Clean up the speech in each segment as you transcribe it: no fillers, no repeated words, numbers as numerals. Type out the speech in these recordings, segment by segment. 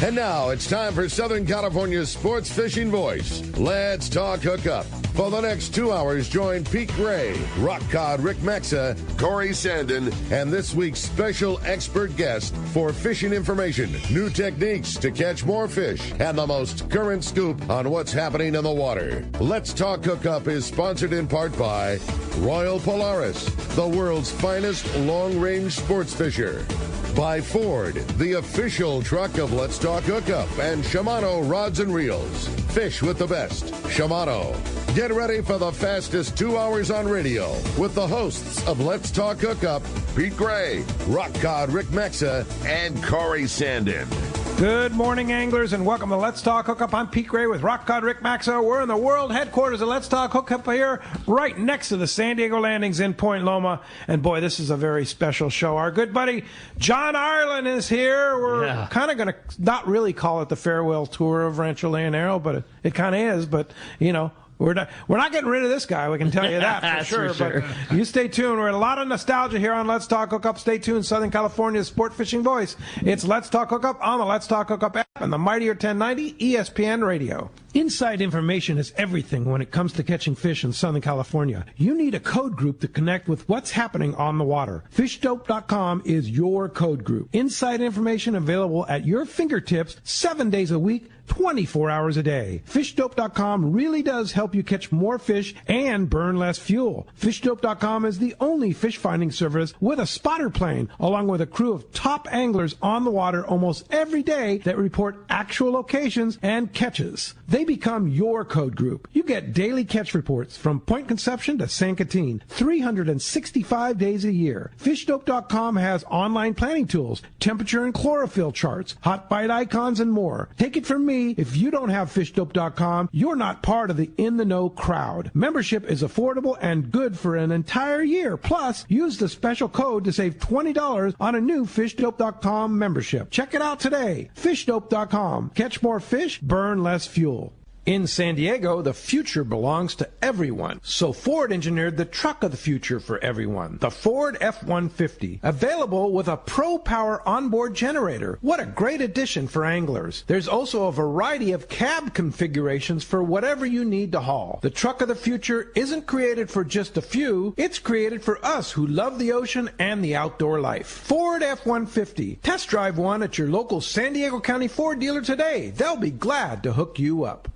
And now it's time for Southern California's sports fishing voice. Let's talk hookup. For the next 2 hours, join Pete Gray, Rock Cod Rick Maxa, Corey Sandin, and this week's special expert guest for fishing information, new techniques to catch more fish, and the most current scoop on what's happening in the water. Let's Talk Hookup is sponsored in part by Royal Polaris, the world's finest long-range sports fisher. By Ford, the official truck of Let's Talk Hookup, and Shimano Rods and Reels. Fish with the best. Shimano. Get ready for the fastest 2 hours on radio with the hosts of Let's Talk Hookup, Pete Gray, Rock Cod Rick Maxa, and Corey Sandin. Good morning, anglers, and welcome to Let's Talk Hookup. I'm Pete Gray with Rock Cod Rick Maxa. We're in the world headquarters of Let's Talk Hookup here, right next to the San Diego Landings in Point Loma. And boy, this is a very special show. Our good buddy John Ireland is here. We're kind of going to not really call it the farewell tour of Rancho Leonero, but it kind of is. But, you know, we're not getting rid of this guy, we can tell you that for sure. But you stay tuned. We're a lot of nostalgia here on Let's Talk Hookup. Stay tuned. Southern California's sport fishing voice. It's Let's Talk Hookup on the Let's Talk Hookup app and the mightier 1090 ESPN Radio. Inside information is everything when it comes to catching fish in Southern California. You need a code group to connect with what's happening on the water. FishDope.com is your code group. Inside information available at your fingertips 7 days a week, 24 hours a day. FishDope.com really does help you catch more fish and burn less fuel. FishDope.com is the only fish finding service with a spotter plane, along with a crew of top anglers on the water almost every day that report actual locations and catches. They become your code group. You get daily catch reports from Point Conception to San Quintin, 365 days a year. FishDope.com has online planning tools, temperature and chlorophyll charts, hot bite icons, and more. Take it from me, if you don't have FishDope.com, you're not part of the in-the-know crowd. Membership is affordable and good for an entire year. Plus, use the special code to save $20 on a new FishDope.com membership. Check it out today. FishDope.com. Catch more fish, burn less fuel. In San Diego, the future belongs to everyone. So Ford engineered the truck of the future for everyone, the Ford F-150, available with a Pro Power onboard generator. What a great addition for anglers. There's also a variety of cab configurations for whatever you need to haul. The truck of the future isn't created for just a few. It's created for us who love the ocean and the outdoor life. Ford F-150. Test drive one at your local San Diego County Ford dealer today. They'll be glad to hook you up.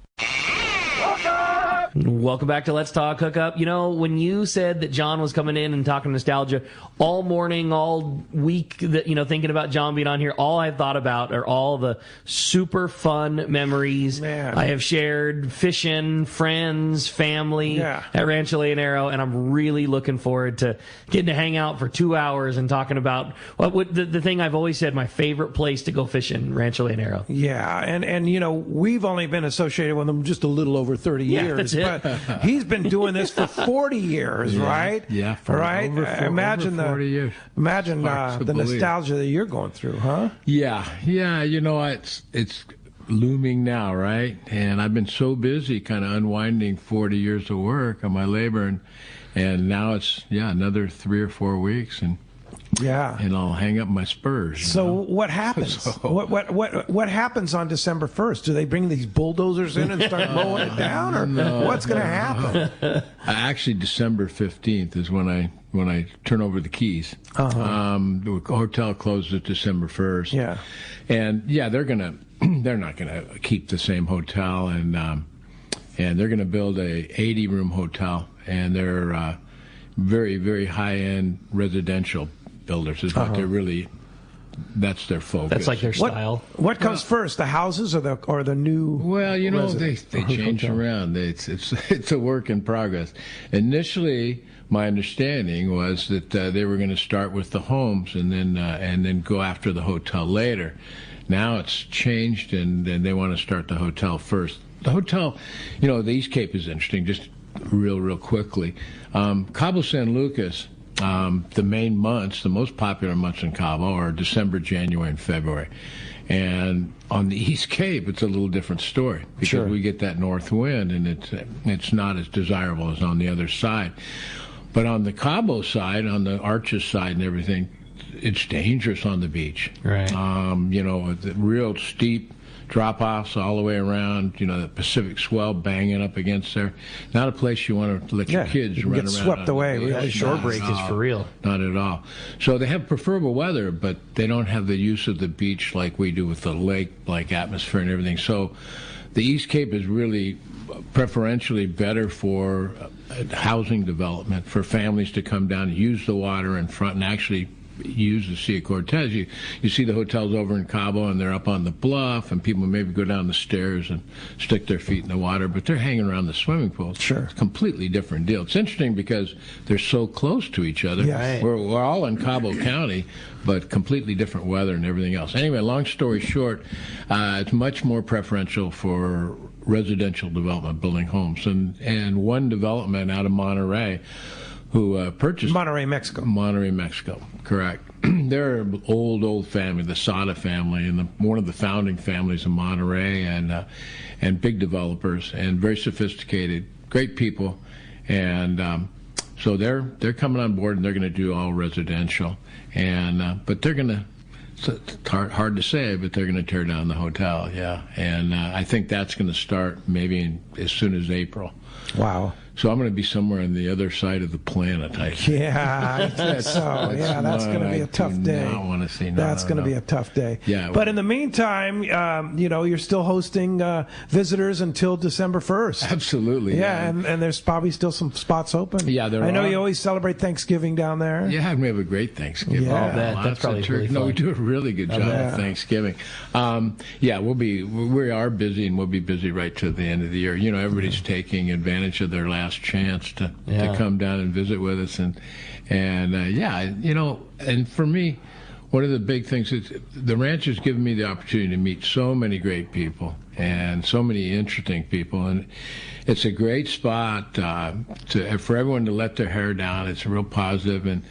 Welcome back to Let's Talk Hookup. You know, when you said that John was coming in and talking nostalgia all morning, all week, that, you know, thinking about John being on here, all I thought about are all the super fun memories I have shared, fishing, friends, family at Rancho Leonero, and I'm really looking forward to getting to hang out for 2 hours and talking about the thing I've always said, my favorite place to go fishing, Rancho Leonero. Yeah, and you know, we've only been associated with him just a little over 30 years. That's it. But he's been doing this for 40 years, right? Yeah, Imagine over 40 years. Imagine the nostalgia that you're going through, huh? Yeah. You know, it's looming now, right? And I've been so busy kind of unwinding 40 years of work on my labor, and now it's another 3 or 4 weeks, and I'll hang up my spurs. So what happens? What happens on December 1st? Do they bring these bulldozers in and start mowing it down, or what's going to happen? Actually, December 15th is when I turn over the keys. The hotel closes December 1st. Yeah, and they're not gonna keep the same hotel, and they're gonna build a 80-room hotel, and they're very, very high-end residential builders. Is what they're really. That's their focus. That's like their style. What comes first, the houses or the new? Well, you know, they change around. It's a work in progress. Initially, my understanding was that they were going to start with the homes and then go after the hotel later. Now it's changed, and they want to start the hotel first. The hotel, you know, the East Cape is interesting. Just real quickly, Cabo San Lucas. The main months, the most popular months in Cabo are December, January, and February. And on the East Cape, it's a little different story because we get that north wind, and it's not as desirable as on the other side. But on the Cabo side, on the Arches side and everything, it's dangerous on the beach. Right. The real steep drop-offs all the way around, the Pacific swell banging up against there. Not a place you want to let your kids run around. Get swept away. Really. Shore breakage for real. Not at all. So they have preferable weather, but they don't have the use of the beach like we do with the lake-like atmosphere and everything. So the East Cape is really preferentially better for housing development, for families to come down and use the water in front and actually use the Sea of Cortez. You see the hotels over in Cabo, and they're up on the bluff, and people maybe go down the stairs and stick their feet in the water, but they're hanging around the swimming pools. Sure. It's a completely different deal. It's interesting because they're so close to each other. Yes. We're all in Cabo County, but completely different weather and everything else. Anyway, long story short, it's much more preferential for residential development, building homes. And one development out of Monterey, who purchased Monterey, Mexico, correct. They're an old family, the Sada family, and one of the founding families of Monterey, and big developers, and very sophisticated, great people, and so they're coming on board, and they're going to do all residential, and but they're going to. It's hard to say, but they're going to tear down the hotel, yeah, and I think that's going to start maybe as soon as April. Wow. So I'm going to be somewhere on the other side of the planet, I think. Yeah, I think so. Yeah, that's going to be a tough day. I want to see. That's going to be a tough day. Yeah. But in the meantime, you're still hosting visitors until December 1st. Absolutely. Yeah, and there's probably still some spots open. Yeah, there are. I know you always celebrate Thanksgiving down there. Yeah, and we have a great Thanksgiving. Yeah. That's probably really fun. No, we do a really good job of Thanksgiving. We are busy, and we'll be busy right to the end of the year. Everybody's taking advantage of their last chance to come down and visit with us, and for me, one of the big things is the ranch has given me the opportunity to meet so many great people and so many interesting people, and it's a great spot for everyone to let their hair down. It's real positive, and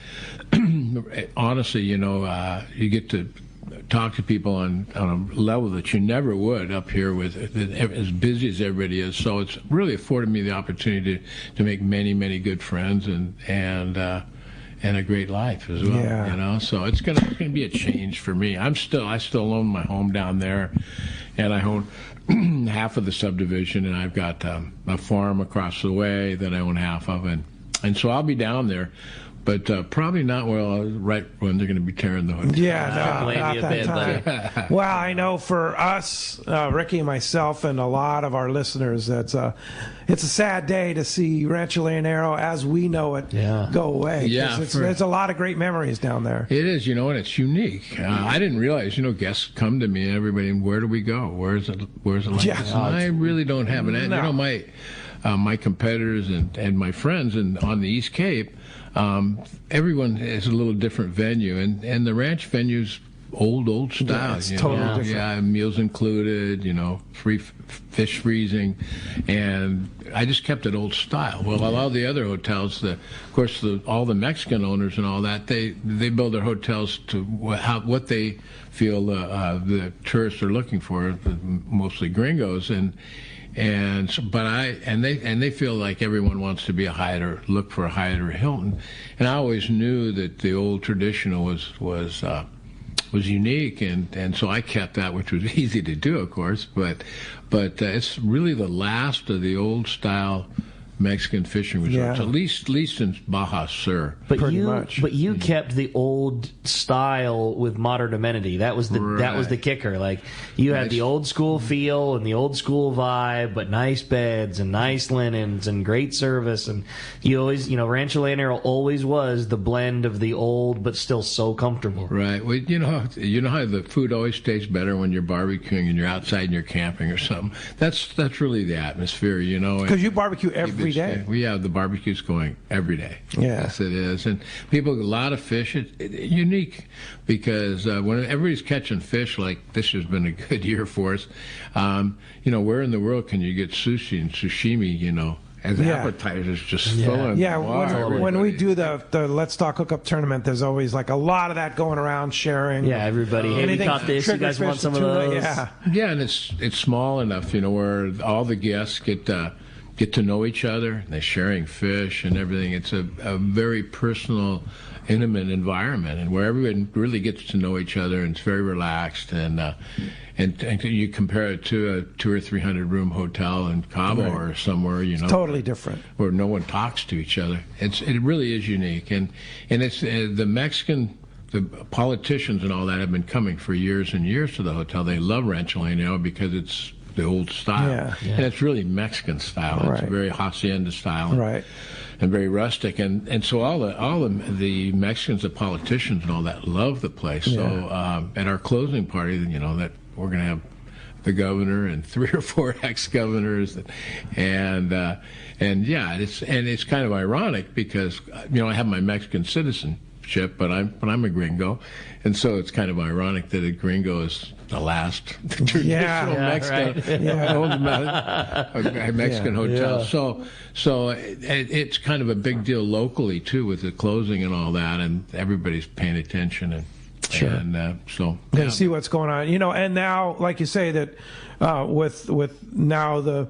honestly, you get to talk to people on a level that you never would up here with as busy as everybody is. So it's really afforded me the opportunity to make many, many good friends and a great life as well. Yeah. So it's gonna be a change for me. I still own my home down there, and I own half of the subdivision, and I've got a farm across the way that I own half of, and so I'll be down there. But probably not right when they're going to be tearing the hotel. Yeah, not that time. Well, I know for us, Ricky and myself, and a lot of our listeners, it's a sad day to see Rancho Leonero as we know it go away. Yeah, there's a lot of great memories down there. It is, and it's unique. I didn't realize, guests come to me and everybody, where do we go? Where's it like this? And I really don't have an answer. No. My competitors and my friends on the East Cape, everyone has a little different venue, and the ranch venue's old style. Yeah, it's totally different. Yeah, meals included, free fish freezing, and I just kept it old style. Well, a lot of the other hotels, of course, all the Mexican owners and all that, they build their hotels to what they feel the tourists are looking for, mostly gringos, they feel like everyone wants to be a Hyatt or look for a Hyatt or a Hilton, and I always knew that the old traditional was unique, and so I kept that, which was easy to do, of course, but it's really the last of the old style Mexican fishing resorts, at least in Baja Sur. Pretty much. But you kept the old style with modern amenity. That was the kicker. Like you had the old school feel and the old school vibe, but nice beds and nice linens and great service. And you always, Rancho Leonero always was the blend of the old, but still so comfortable. Right. Well, you know how the food always tastes better when you're barbecuing and you're outside and you're camping or something. That's really the atmosphere, Because you barbecue every day. We have the barbecues going every day. Yeah. Yes, it is. And people, a lot of fish. It's unique because when everybody's catching fish, like this has been a good year for us, where in the world can you get sushi and sashimi, as appetizers just throwing water? When we do the Let's Talk Hookup tournament, there's always like a lot of that going around, sharing. Yeah, everybody. Hey, we caught this. You guys want some of those? Yeah, and it's small enough, where all the guests get to know each other. They're sharing fish and everything. It's a very personal intimate environment, and where everyone really gets to know each other, and it's very relaxed, and you compare it to a 200 or 300 room hotel in Cabo or somewhere, it's totally different, where no one talks to each other. It really is unique, and it's the politicians and all that have been coming for years and years to the hotel. They love Rancho Leonero because it's the old style, and it's really Mexican style. It's very hacienda style, and very rustic, and so all the Mexicans, the politicians, and all that love the place. So at our closing party, that we're going to have the governor and 3 or 4 ex-governors, and it's kind of ironic because I have my Mexican citizenship, but I'm a gringo, and so it's kind of ironic that a gringo is the last traditional Mexican Mexican hotel. So it's kind of a big deal locally too, with the closing and all that, and everybody's paying attention and. Sure. And to see what's going on, and now, like you say, that with now the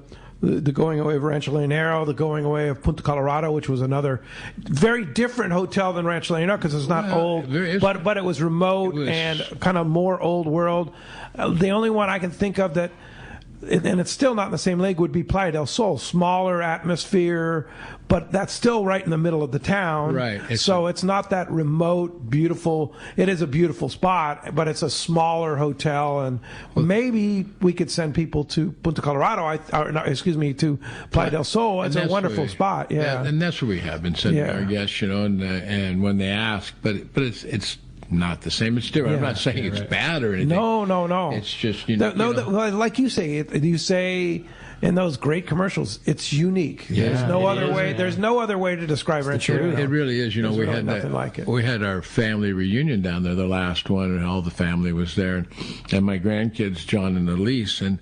going away of Rancho Leonero, the going away of Punta Colorado, which was another very different hotel than Rancho Leonero because it's not old, but it was remote and kind of more old world. The only one I can think of that, and it's still not in the same league, would be Playa del Sol. Smaller atmosphere, but that's still right in the middle of the town. Right. It's not that remote, beautiful. It is a beautiful spot, but it's a smaller hotel, and maybe we could send people to Punta Colorado, to Playa del Sol. It's a wonderful spot. Yeah. And that's where we have been sending our guests, and when they ask, but it's not the same. It's different. I'm not saying it's bad or anything. No. It's just like you say in those great commercials, it's unique. There's no other way. There's no other way to describe Rancho. It really is. We really had nothing like it. We had our family reunion down there, the last one, and all the family was there, and my grandkids, John and Elise, and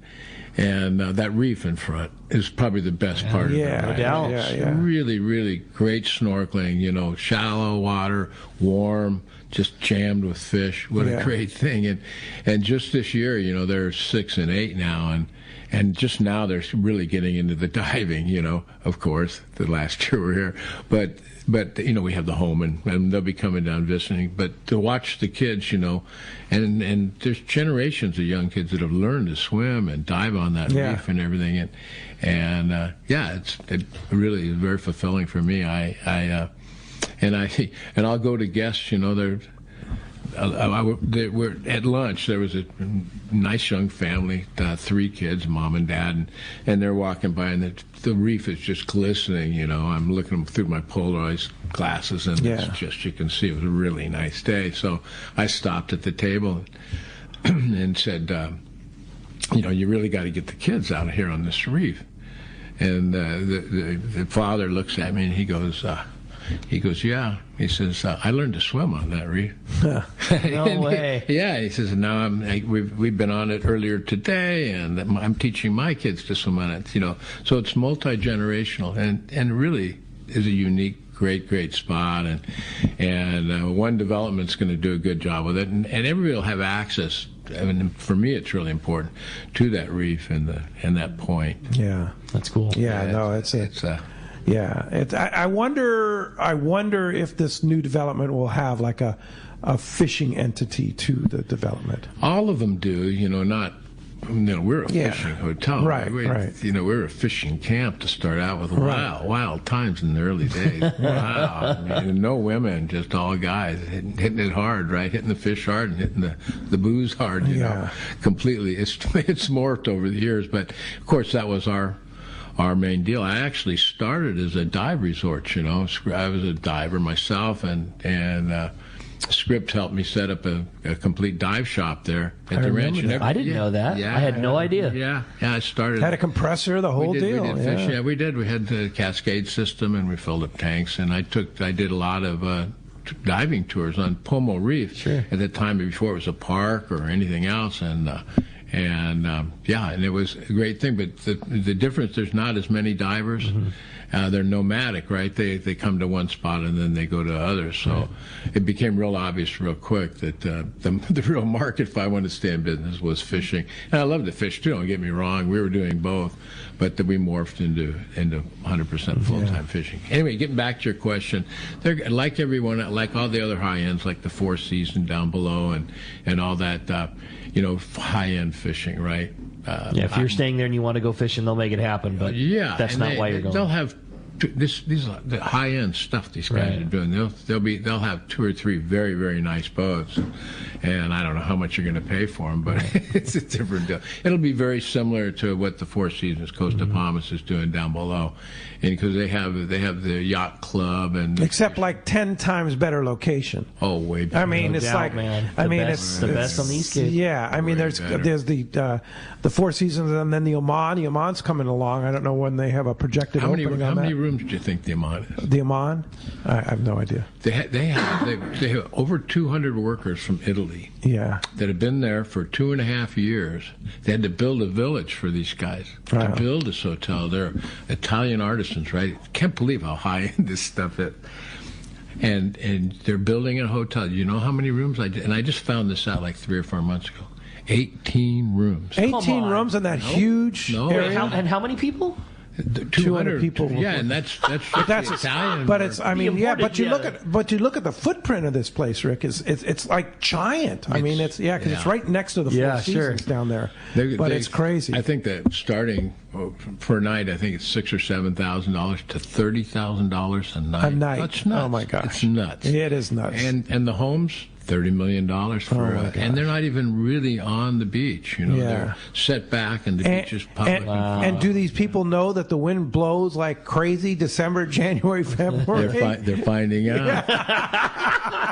that reef in front is probably the best part of it. No doubt. Really, really great snorkeling. Shallow water, warm, just jammed with fish. What a great thing! And just this year, they're 6 and 8 now, and just now they're really getting into the diving. Of course, the last year we're here, but we have the home, and they'll be coming down visiting. But to watch the kids, and there's generations of young kids that have learned to swim and dive on that reef and everything, and it really is very fulfilling for me. And I'll go to guests, we're at lunch. There was a nice young family, 3 kids, mom and dad, and they're walking by, and the reef is just glistening. I'm looking through my Polaroid glasses, and it's just, you can see it was a really nice day. So I stopped at the table and said, you really got to get the kids out of here on this reef. And the father looks at me and he goes, yeah. He says, I learned to swim on that reef. No way. He says, now we've been on it earlier today, and I'm teaching my kids to swim on it. So it's multi-generational, and really is a unique, great spot. And one development's going to do a good job with it, and everybody will have access. I mean, for me, it's really important to that reef and that point. Yeah, that's cool. I wonder if this new development will have like a fishing entity to the development. All of them do, we're a fishing hotel. Right. We're a fishing camp to start out with. Wild times in the early days. Wow. No women, just all guys hitting it hard, right? Hitting the fish hard and hitting the booze hard, completely. It's morphed over the years, but of course that was our main deal. I actually started as a dive resort, I was a diver myself, and Scripps helped me set up a complete dive shop there at the ranch. I didn't know that. I had no idea. Yeah, I started. Had a compressor, the whole deal. We did fish. Yeah, we did. We had the Cascade system, and we filled up tanks. And I did a lot of diving tours on Pomo Reef at the time before it was a park or anything else, and And and it was a great thing. But the difference, there's not as many divers. They're nomadic, right? They come to one spot and then they go to others. So it became real obvious real quick that the real market, if I wanted to stay in business, was fishing. And I love to fish too, don't get me wrong. We were doing both, but then we morphed into 100% full-time fishing. Anyway, getting back to your question, they're like everyone, like all the other high ends, like the Four Seasons down below and all that, high-end fishing, right? If you're staying there and you want to go fishing, they'll make it happen. But that's not why you're going. They'll have these are the high-end stuff these guys are doing. They'll have 2 or 3 very, very nice boats, and I don't know how much you're going to pay for them, but it's a different deal. It'll be very similar to what the Four Seasons Costa Palmas is doing down below, and because they have the yacht club except like 10 times better location. Oh, way better. I mean, it's like man. It's the best on the East Cape. Yeah, I mean, there's the Four Seasons and then the Oman. The Oman's coming along. I don't know when they have a projected opening on that. How many rooms do you think the Oman is? The Oman? I have no idea. They have over 200 workers from Italy. Yeah. That have been there for 2.5 years. They had to build a village for these guys to build this hotel. They're Italian artisans, right? Can't believe how high end this stuff is. And they're building a hotel. You know how many rooms? I just found this out like 3 or 4 months ago. 18 rooms. 18 rooms in that huge area. And how many people? 200 people. Yeah, and that's Italian. But it's but you look at the footprint of this place, Rick. It's like giant. It's it's right next to the Four Seasons down there. It's crazy. I think that starting per night, I think it's $6,000 or $7,000 to $30,000 a night. A night. That's nuts. Oh my gosh, it's nuts. It is nuts. And the homes. $30 million for and they're not even really on the beach. They're set back and the beach is public. And do these people know that the wind blows like crazy December, January, February? They're finding out.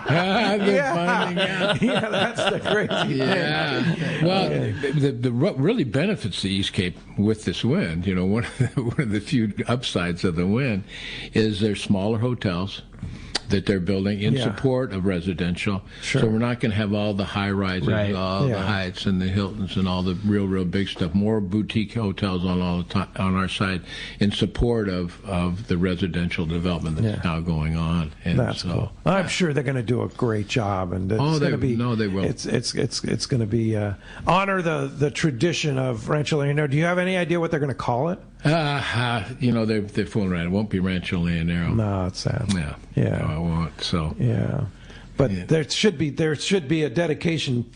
They're finding out. Yeah, that's the crazy thing. Well, the what really benefits the East Cape with this wind, one of the few upsides of the wind is there's smaller hotels that they're building in support of residential. Sure. So we're not going to have all the high-rises, all the Hyatts and the Hiltons and all the real big stuff. More boutique hotels on our side in support of the residential development that's now going on. And that's cool. I'm sure they're going to do a great job, and it's going to be. No, they will. It's going to be honor the tradition of Rancho Leonero. Do you have any idea what they're going to call it? They're fooling around. It won't be Rancho Leonero. No, it's sad. Yeah. No, it won't. So. Yeah, but there should be a dedication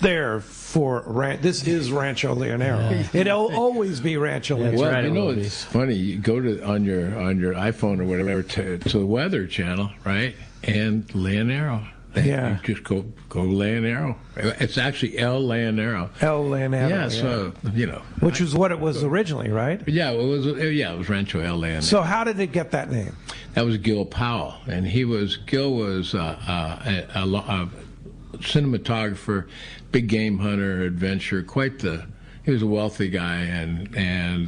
there for this is Rancho Leonero. It'll always be Rancho Leonero. Well, it's funny. You go to on your iPhone or whatever to the Weather Channel, right? And Leonero. You just go Leonero. It's actually El Leonero. El Leonero. Yeah, so which was what it was originally, right? Yeah, it was Rancho El Leonero. So how did it get that name? That was Gil Powell, and Gil was a cinematographer, big game hunter, adventurer. He was a wealthy guy, and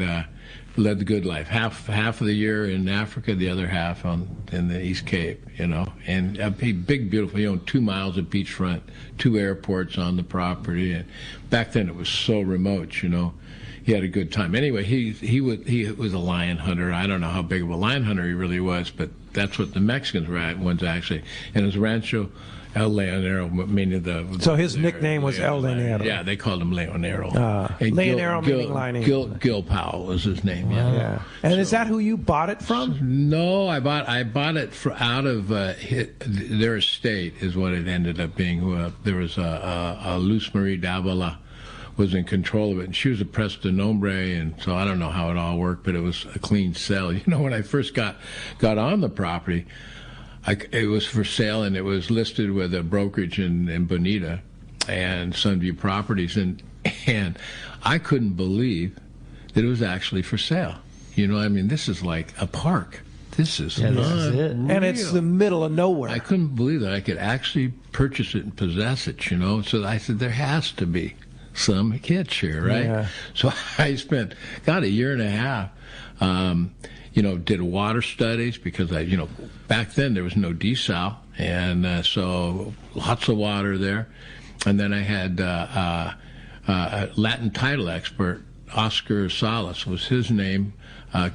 led the good life. Half of the year in Africa, the other half in the East Cape, And a big, beautiful. He owned 2 miles of beachfront, 2 airports on the property, and back then it was so remote, He had a good time. Anyway, he was a lion hunter. I don't know how big of a lion hunter he really was, but that's what the Mexicans were ones actually. And his Rancho El Leonero, meaning so his nickname was El Leonero. Yeah, they called him Leonero. Leonero meaning lion. Gil Powell was his name. Yeah. And is that who you bought it from? No, I bought it out of their estate is what it ended up being. There was a Luz Marie Davila was in control of it, and she was a Presto Nombre, and so I don't know how it all worked, but it was a clean sell. When I first got on the property, it was for sale, and it was listed with a brokerage in Bonita and Sunview Properties, and I couldn't believe that it was actually for sale. This is like a park. This is unreal. And it's the middle of nowhere. I couldn't believe that I could actually purchase it and possess it, So I said, there has to be some hitch here, right? Yeah. So I spent, a year and a half, did water studies because back then there was no desal, and so lots of water there. And then I had Latin title expert, Oscar Salas was his name,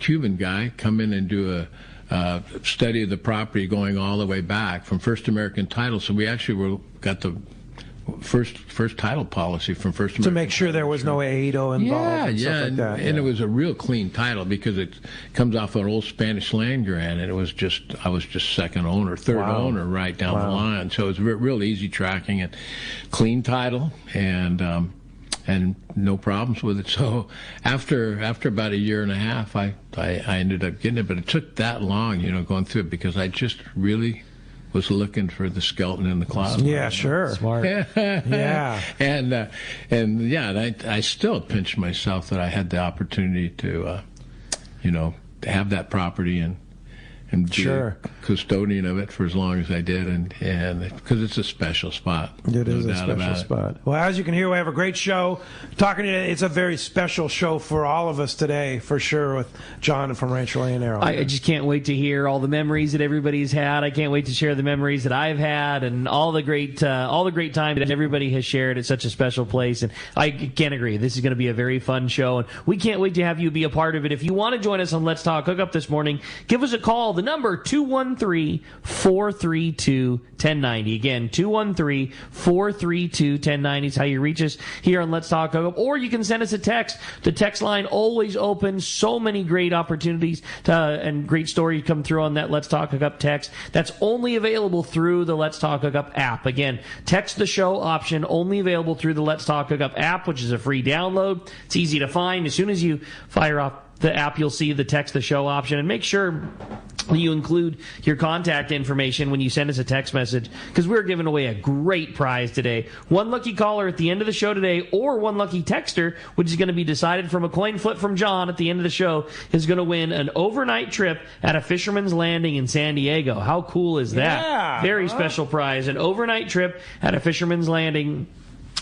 Cuban guy, come in and do a study of the property going all the way back from First American Title. So we actually got the first title policy from First American to make sure there was no AIDO involved. And stuff like that. And it was a real clean title because it comes off an old Spanish land grant, and I was just second owner, third owner right down the line. So it was real easy tracking and clean title, and no problems with it. So after about a year and a half, I ended up getting it, but it took that long, going through it, because I just really was looking for the skeleton in the closet. Yeah, sure. Smart. Yeah. And I still pinch myself that I had the opportunity to, to have that property and be a custodian of it for as long as I did, and because it's a special spot. It is a special spot. Well, as you can hear, we have a great show. Talking to you, it's a very special show for all of us today, for sure, with John from Rancho Leonero. I just can't wait to hear all the memories that everybody's had. I can't wait to share the memories that I've had, and all the great time that everybody has shared at such a special place. And I can't agree. This is going to be a very fun show, and we can't wait to have you be a part of it. If you want to join us on Let's Talk Hookup this morning, give us a call. The number 213-432-1090. Again, 213-432-1090 is how you reach us here on Let's Talk Hookup. Or you can send us a text. The text line always open. So many great opportunities and great stories come through on that Let's Talk Hookup text. That's only available through the Let's Talk Hookup app. Again, text the show option, only available through the Let's Talk Hookup app, which is a free download. It's easy to find. As soon as you fire off the app, you'll see the text the show option, and make sure you include your contact information when you send us a text message, because we're giving away a great prize today. One lucky caller at the end of the show today, or one lucky texter, which is going to be decided from a coin flip from John at the end of the show, is going to win an overnight trip at a Fisherman's Landing in San Diego. How cool is that? Yeah, very special prize, an overnight trip at a Fisherman's Landing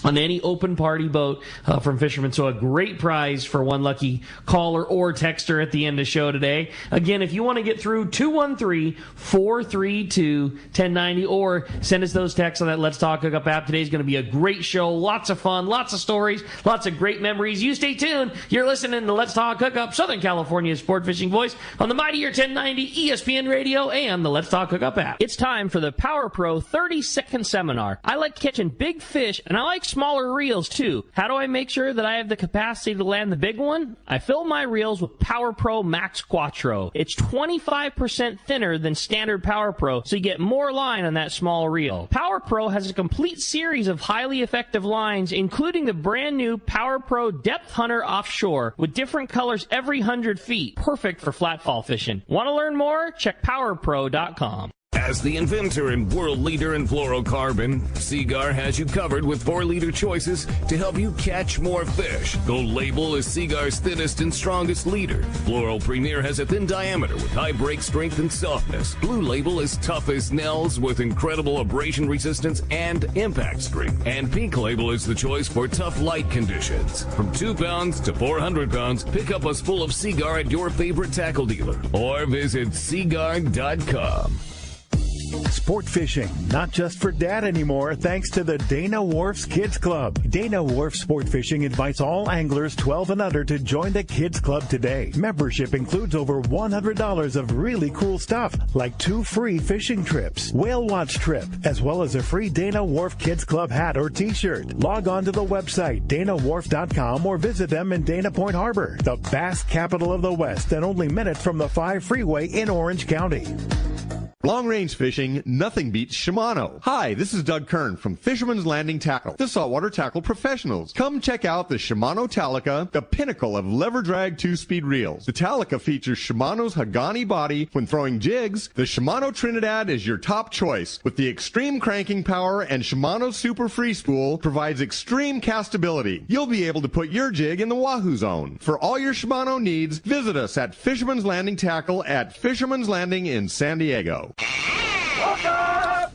on any open party boat from Fisherman. So a great prize for one lucky caller or texter at the end of the show today. Again, if you want to get through, 213-432-1090, or send us those texts on that Let's Talk Hookup app. Today's going to be a great show. Lots of fun, lots of stories, lots of great memories. You stay tuned. You're listening to Let's Talk Hookup, Southern California's sport fishing voice, on the Mightier 1090 ESPN Radio and the Let's Talk Hookup app. It's time for the Power Pro 30-second seminar. I like catching big fish, and I like smaller reels too. How do I make sure that I have the capacity to land the big one? I fill my reels with Power Pro Max Quattro. It's 25% thinner than standard Power Pro, so you get more line on that small reel. Power Pro has a complete series of highly effective lines, including the brand new Power Pro Depth Hunter Offshore with different colors every 100 feet. Perfect for flatfall fishing. Want to learn more? Check PowerPro.com. As the inventor and world leader in fluorocarbon, Seagar has you covered with 4-liter choices to help you catch more fish. Gold Label is Seagar's thinnest and strongest leader. Fluoro Premier has a thin diameter with high break strength and softness. Blue Label is tough as nails with incredible abrasion resistance and impact strength. And Pink Label is the choice for tough light conditions. From 2 pounds to 400 pounds, pick up a spool of Seagar at your favorite tackle dealer or visit Seagar.com. Sport fishing, not just for dad anymore, thanks to the Dana Wharf's Kids Club. Dana Wharf Sport Fishing invites all anglers 12 and under to join the Kids Club today. Membership includes over $100 of really cool stuff, like 2 free fishing trips, whale watch trip, as well as a free Dana Wharf Kids Club hat or t-shirt. Log on to the website, danawharf.com, or visit them in Dana Point Harbor, the bass capital of the West, and only minutes from the 5 freeway in Orange County. Long-range fishing, nothing beats Shimano. Hi, this is Doug Kern from Fisherman's Landing Tackle, the saltwater tackle professionals. Come check out the Shimano Talica, the pinnacle of lever drag 2-speed reels. The Talica features Shimano's Hagani body. When throwing jigs, the Shimano Trinidad is your top choice. With the extreme cranking power and Shimano's Super Free Spool provides extreme castability. You'll be able to put your jig in the Wahoo zone. For all your Shimano needs, visit us at Fisherman's Landing Tackle at Fisherman's Landing in San Diego.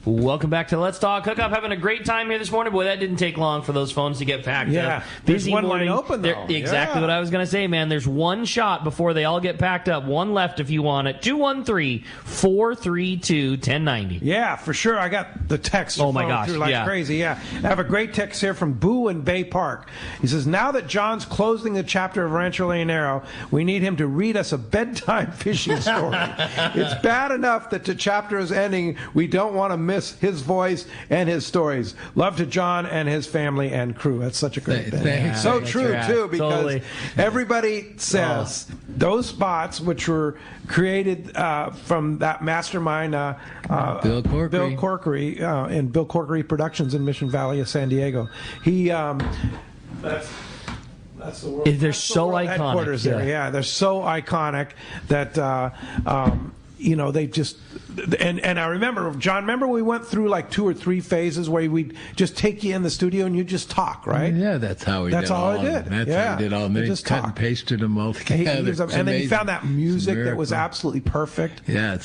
Welcome back to Let's Talk Hookup. Having a great time here this morning. Boy, that didn't take long for those phones to get packed up. Busy one morning. line open, though. Exactly what I was going to say, man. There's one shot before they all get packed up. One left if you want it. 213-432-1090. Yeah, for sure. I got the text. Oh, my gosh. Through like crazy. Yeah. I have a great text here from Boo in Bay Park. He says, now that John's closing the chapter of Rancho Leonero, we need him to read us a bedtime fishing story. It's bad enough that the chapter is ending. We don't want to miss his voice and his stories. Love to John and his family and crew. That's such a great thing. Thanks. So true, too, because totally. everybody says those spots, which were created from that mastermind, Bill Corkery. Bill Corkery, and Bill Corkery Productions in Mission Valley of San Diego. He, that's the world. They're so iconic. Headquarters there, yeah. They're so iconic that they just. And I remember, John, we went through like 2 or 3 phases where we'd just take you in the studio and you just talk, right? Yeah, that's how we did. That's all I did. That's how we did all. And then just cut and pasted them all together. And then he found that music that was absolutely perfect. Yeah,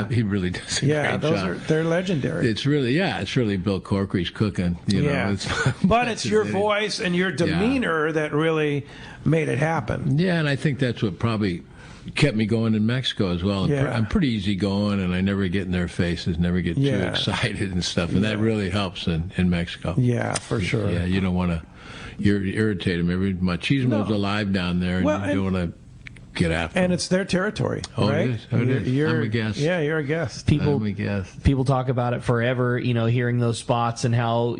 he really does a great job. They're legendary. It's really Bill Corkery's cooking. You know, but it's your voice and your demeanor that really made it happen. Yeah, and I think that's what probably kept me going in Mexico as well. I'm pretty easy-going, and I never get in their faces, never get too excited and stuff, and that really helps in Mexico. Yeah, for sure. Yeah, you don't want to irritate them. Machismo's alive down there, and you don't want to get after them. And it's their territory, right? It is. I'm a guest. Yeah, you're a guest. People talk about it forever, hearing those spots and how,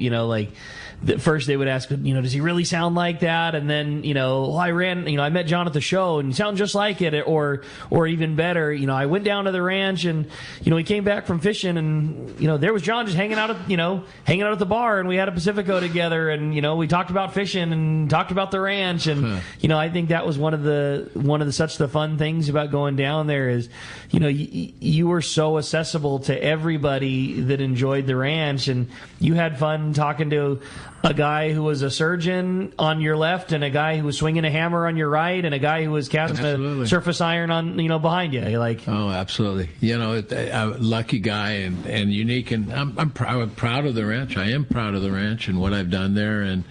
first they would ask, does he really sound like that? And then, I met John at the show and he sounded just like it, or even better, I went down to the ranch and, he came back from fishing and, there was John just hanging out at the bar, and we had a Pacifico together, and, we talked about fishing and talked about the ranch, and, I think that was one of the such the fun things about going down there is, you were so accessible to everybody that enjoyed the ranch, and you had fun talking to a guy who was a surgeon on your left, and a guy who was swinging a hammer on your right, and a guy who was casting a surface iron on behind you. You're like, oh, absolutely. A lucky guy and unique, and I'm proud of the ranch. I am proud of the ranch and what I've done there, and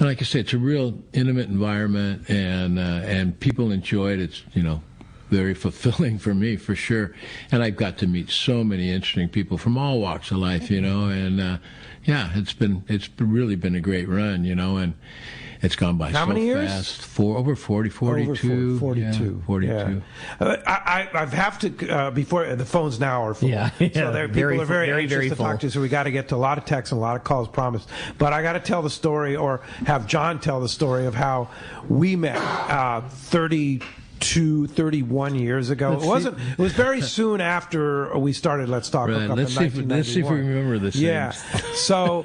like I said, it's a real intimate environment, and people enjoy it. It's very fulfilling for me, for sure. And I've got to meet so many interesting people from all walks of life, and it's really been a great run, and it's gone by How so many years? fast. Over 42. 42. Yeah, 42. Yeah. I have to, before, the phones now are full. Yeah. So people are very anxious very to full. talk to, so we got to get to a lot of texts and a lot of calls, promise. But I got to tell the story, or have John tell the story of how we met 31 years ago. It was very soon after we started Let's Talk Hookup in 1991. Let's see if we remember this. Yeah. So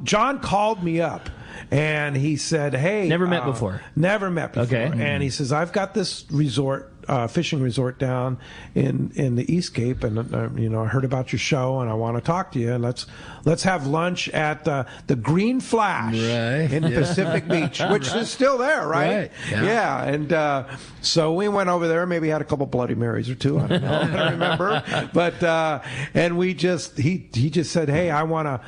John called me up. And he said, hey... Never met before. Okay. And he says, I've got this resort, fishing resort down in the East Cape, and I heard about your show, and I want to talk to you, and let's have lunch at the Green Flash in Pacific Beach, which is still there, right? Yeah. And so we went over there, maybe had a couple Bloody Marys or two, I don't know, I don't remember. But and he just said, hey, I want to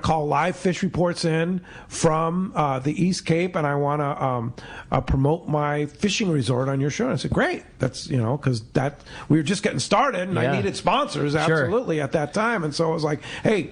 call live fish reports in from the East Cape, and I want to promote my fishing resort on your show. And I said, great. That's, because we were just getting started, and I needed sponsors absolutely at that time. And so I was like, hey,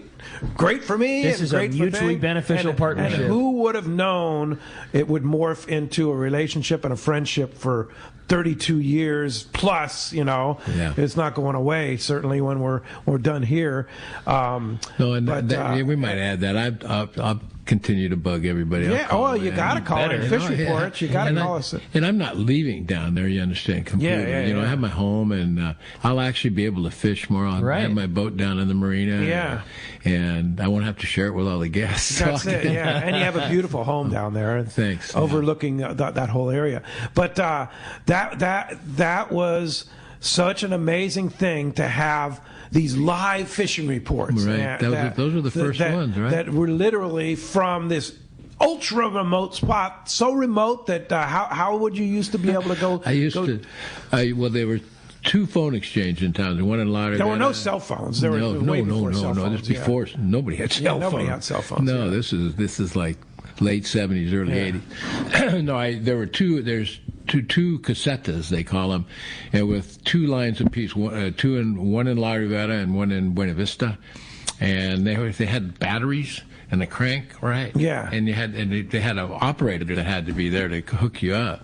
great for me. This is a mutually beneficial partnership. And who would have known it would morph into a relationship and a friendship for 32 years plus, It's not going away, certainly when we're done here. We might add that. I'll continue to bug everybody. Yeah, you got to call in fish reports. You got to call us. And I'm not leaving down there, you understand, completely. I have my home, and I'll actually be able to fish more. I'll have my boat down in the marina. Yeah. And I won't have to share it with all the guests. That's it, yeah. And you have a beautiful home down there. Thanks. Overlooking that whole area. But that was such an amazing thing to have these live fishing reports. Right. Those were the first ones, right? That were literally from this ultra remote spot, so remote that how would you used to be able to go? They were two phone exchanges in town. One in Lauderdale. There were no cell phones. There were way before cell phones. This before nobody had cell phones. Nobody had cell phones. No, this is like late 70s, early 80s. No, there were two. There's two casetas, they call them, and with two lines apiece. One in La Rivera and one in Buena Vista, and they had batteries. And the crank, right? Yeah. And they had an operator that had to be there to hook you up.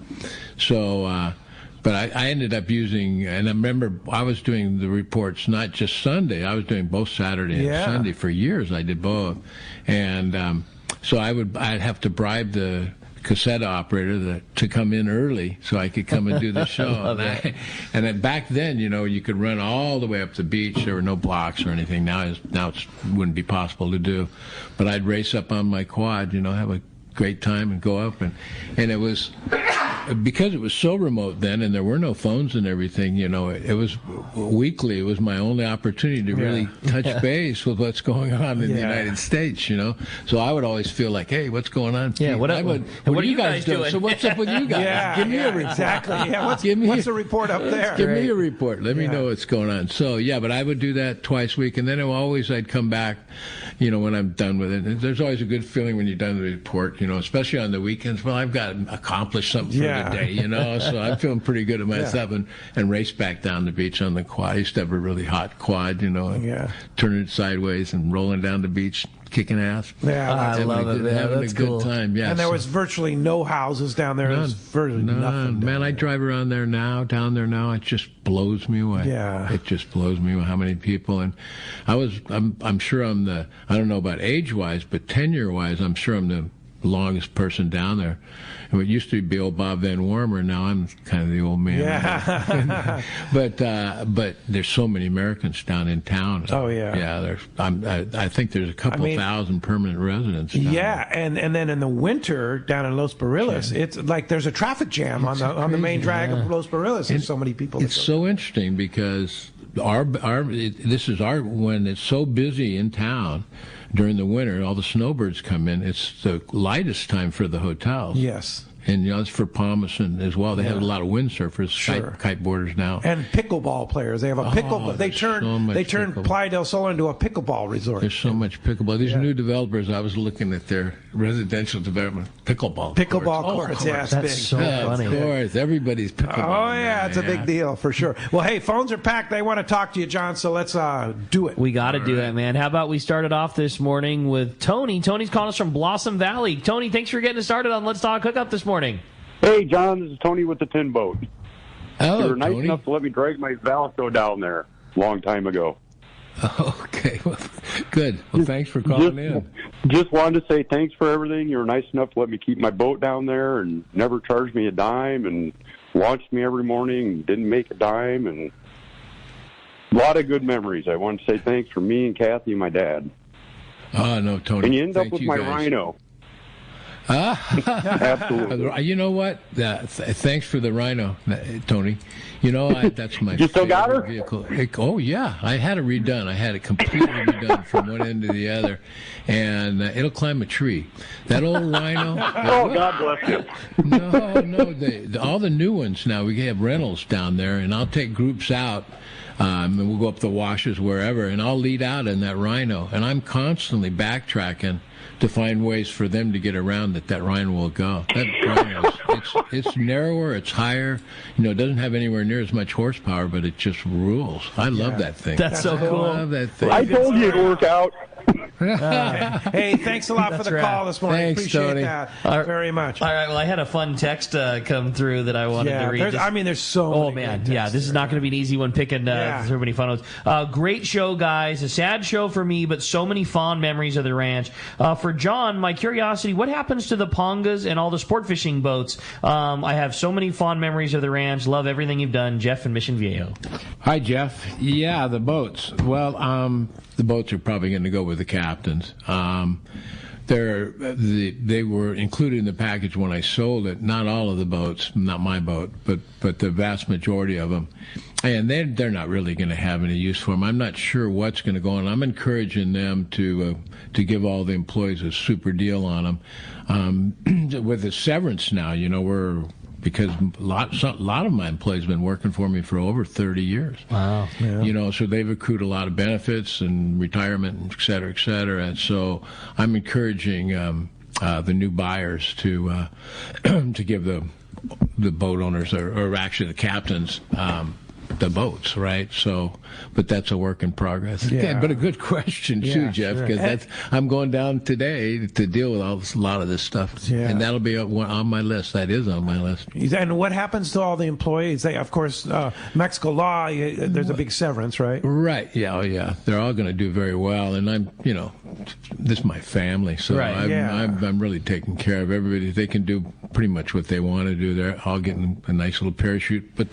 So, but I ended up using, and I remember I was doing the reports not just Sunday. I was doing both Saturday and Sunday for years. I did both, and so I'd have to bribe the cassette operator to come in early so I could come and do the show. And then back then, you could run all the way up the beach. There were no blocks or anything. Now it wouldn't be possible to do. But I'd race up on my quad, have a great time and go up. And it was, because it was so remote then and there were no phones and everything, it was weekly. It was my only opportunity to really touch base with what's going on in the United States, So I would always feel like, hey, what's going on? Yeah, what are you guys doing? So what's up with you guys? Give me a report. Exactly. Yeah, what's the report up there? Give me a report. Let me know what's going on. So, but I would do that twice a week. And then I'd come back, when I'm done with it. And there's always a good feeling when you're done with the report, especially on the weekends. Well, I've got accomplished something for the day, so I'm feeling pretty good at myself and race back down the beach on the quad. I used to have a really hot quad, turning it sideways and rolling down the beach, kicking ass. Yeah, I love it, man. Having That's a good cool. time, yes. And there was virtually no houses down there. There was virtually nothing. Man, I drive around there now, it just blows me away. Yeah. It just blows me away how many people. And I'm sure I don't know about age-wise, but tenure-wise, I'm sure I'm the longest person down there. And it used to be old Bob Van Warmer. Now I'm kind of the old man. Yeah. But there's so many Americans down in town. Oh yeah. Yeah. I think there's a couple thousand permanent residents. Down there. And then in the winter down in Los Barriles, it's like there's a traffic jam on the main drag of Los Barriles. There's so many people. It's so interesting because this is when it's so busy in town. During the winter, all the snowbirds come in. It's the lightest time for the hotels. Yes. And it's for Palmason as well. They have a lot of windsurfers, kiteboarders now, and pickleball players. They have a pickleball. They turned Playa del Sol into a pickleball resort. There's so much pickleball. These new developers. I was looking at their residential development pickleball courts. Yeah, it's that's big. So funny. Of course, everybody's pickleball. Oh yeah, it's a big deal for sure. Well, hey, phones are packed. They want to talk to you, John. So let's do it. We got to do that, man. How about we start it off this morning with Tony? Tony's calling us from Blossom Valley. Tony, thanks for getting us started on Let's Talk Hookup this morning. Hey, John, this is Tony with the Tin Boat. Hello, you were nice Tony. enough to let me drag my Valco down there a long time ago. Okay, well, good. Well, thanks for calling in. Just wanted to say thanks for everything. You were nice enough to let me keep my boat down there and never charged me a dime and launched me every morning and didn't make a dime. And a lot of good memories. I want to say thanks for me and Kathy and my dad. Oh, no, Tony. And you end up with my Rhino. Absolutely. You know what? Thanks for the Rhino, Tony. That's my you still got her? Vehicle. Oh yeah, I had it redone. I had it completely redone from one end to the other, and it'll climb a tree. That old Rhino. Oh, God bless you. No. All the new ones now. We have rentals down there, and I'll take groups out. And we'll go up the washes wherever, and I'll lead out in that Rhino, and I'm constantly backtracking to find ways for them to get around that Rhino will go. That Rhino, it's narrower, it's higher. It doesn't have anywhere near as much horsepower, but it just rules. I love that thing. That's so cool. I love that thing. I told you it'd work out. Hey, thanks a lot for the call this morning. Thanks, Appreciate Tony. that very much. All right, well, I had a fun text come through that I wanted to read. There's so many. Oh, man, this is not going to be an easy one picking so many fun notes. Great show, guys. A sad show for me, but so many fond memories of the ranch. For John, my curiosity, what happens to the Pongas and all the sport fishing boats? I have so many fond memories of the ranch. Love everything you've done. Jeff in Mission Viejo. Hi, Jeff. Yeah, the boats. Well, the boats are probably going to go with the captains. They were included in the package when I sold it. Not all of the boats, not my boat, but the vast majority of them. And they're not really going to have any use for them. I'm not sure what's going to go on. I'm encouraging them to give all the employees a super deal on them. With the severance now, we're because a lot of my employees have been working for me for over 30 years. Wow. Yeah. So they've accrued a lot of benefits and retirement, et cetera, et cetera. And so I'm encouraging the new buyers to give the boat owners, or actually the captains, the boats, right? So, but that's a work in progress. Yeah. But a good question too, Jeff, because I'm going down today to deal with a lot of this stuff, and that'll be on my list. That is on my list. And what happens to all the employees? They, of course, Mexico law. There's a big severance, right? Right. Yeah. Oh, yeah. They're all going to do very well, and I'm, this is my family, so I'm really taking care of everybody. They can do pretty much what they want to do. They're all getting a nice little parachute, but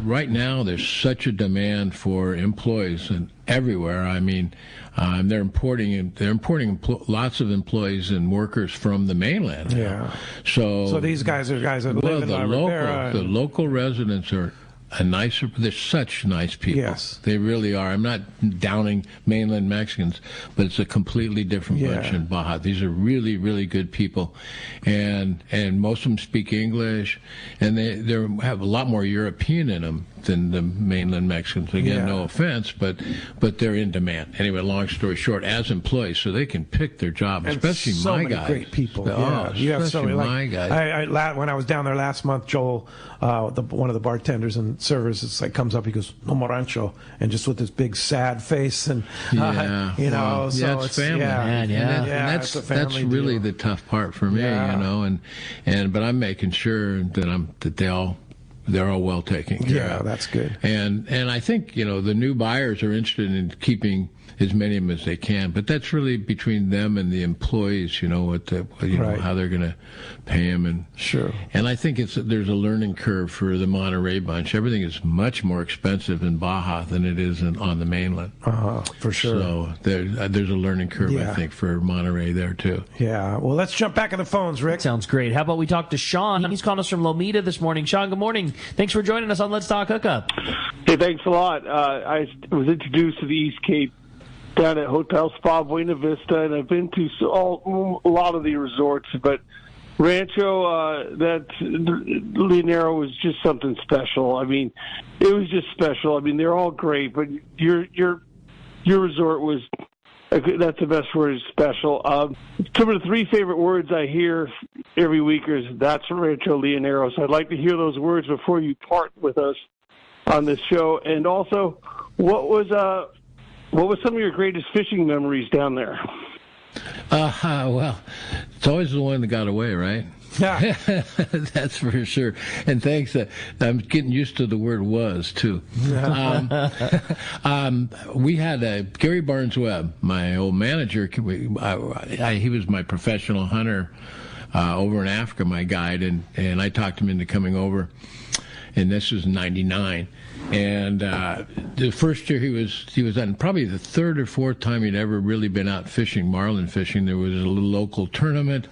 right now there's such a demand for employees and everywhere. I mean, they're importing lots of employees and workers from the mainland. Yeah. So these guys are guys that live in La Ribera. The local residents are they're such nice people. Yes. They really are. I'm not downing mainland Mexicans, but it's a completely different bunch in Baja. These are really, really good people. And most of them speak English, and they have a lot more European in them than the mainland Mexicans. Again, no offense, but they're in demand. Anyway, long story short, as employees, so they can pick their job, and especially so my many guys. Great people. You have so many my guys. When I was down there last month, Joel, one of the bartenders and servers, comes up. He goes, "No more Rancho," and just with this big sad face, and well, so it's family, man. And that's really the tough part for me, but I'm making sure that they're all well taken care of. Yeah, that's good. And I think the new buyers are interested in keeping as many of them as they can, but that's really between them and the employees. How they're going to pay them, and sure. And I think there's a learning curve for the Monterey bunch. Everything is much more expensive in Baja than it is on the mainland. For sure. So there's a learning curve, I think, for Monterey there too. Yeah. Well, let's jump back in the phones, Rick. Sounds great. How about we talk to Sean? He's calling us from Lomita this morning. Sean, good morning. Thanks for joining us on Let's Talk Hookup. Hey, thanks a lot. I was introduced to the East Cape down at Hotel Spa Buena Vista, and I've been to a lot of the resorts, but Rancho, that Leonero was just something special. I mean, it was just special. I mean, they're all great, but your resort was, that's the best word, is special. Some of the three favorite words I hear every week is, "That's Rancho Leonero." So I'd like to hear those words before you part with us on this show. And also, what was some of your greatest fishing memories down there? Well, it's always the one that got away, right? Yeah. That's for sure. And thanks. I'm getting used to the word "was" too. We had Gary Barnes-Webb, my old manager. He was my professional hunter over in Africa, my guide, and I talked him into coming over. And this was '99. And the first year he was on probably the third or fourth time he'd ever really been out fishing, marlin fishing. There was a little local tournament,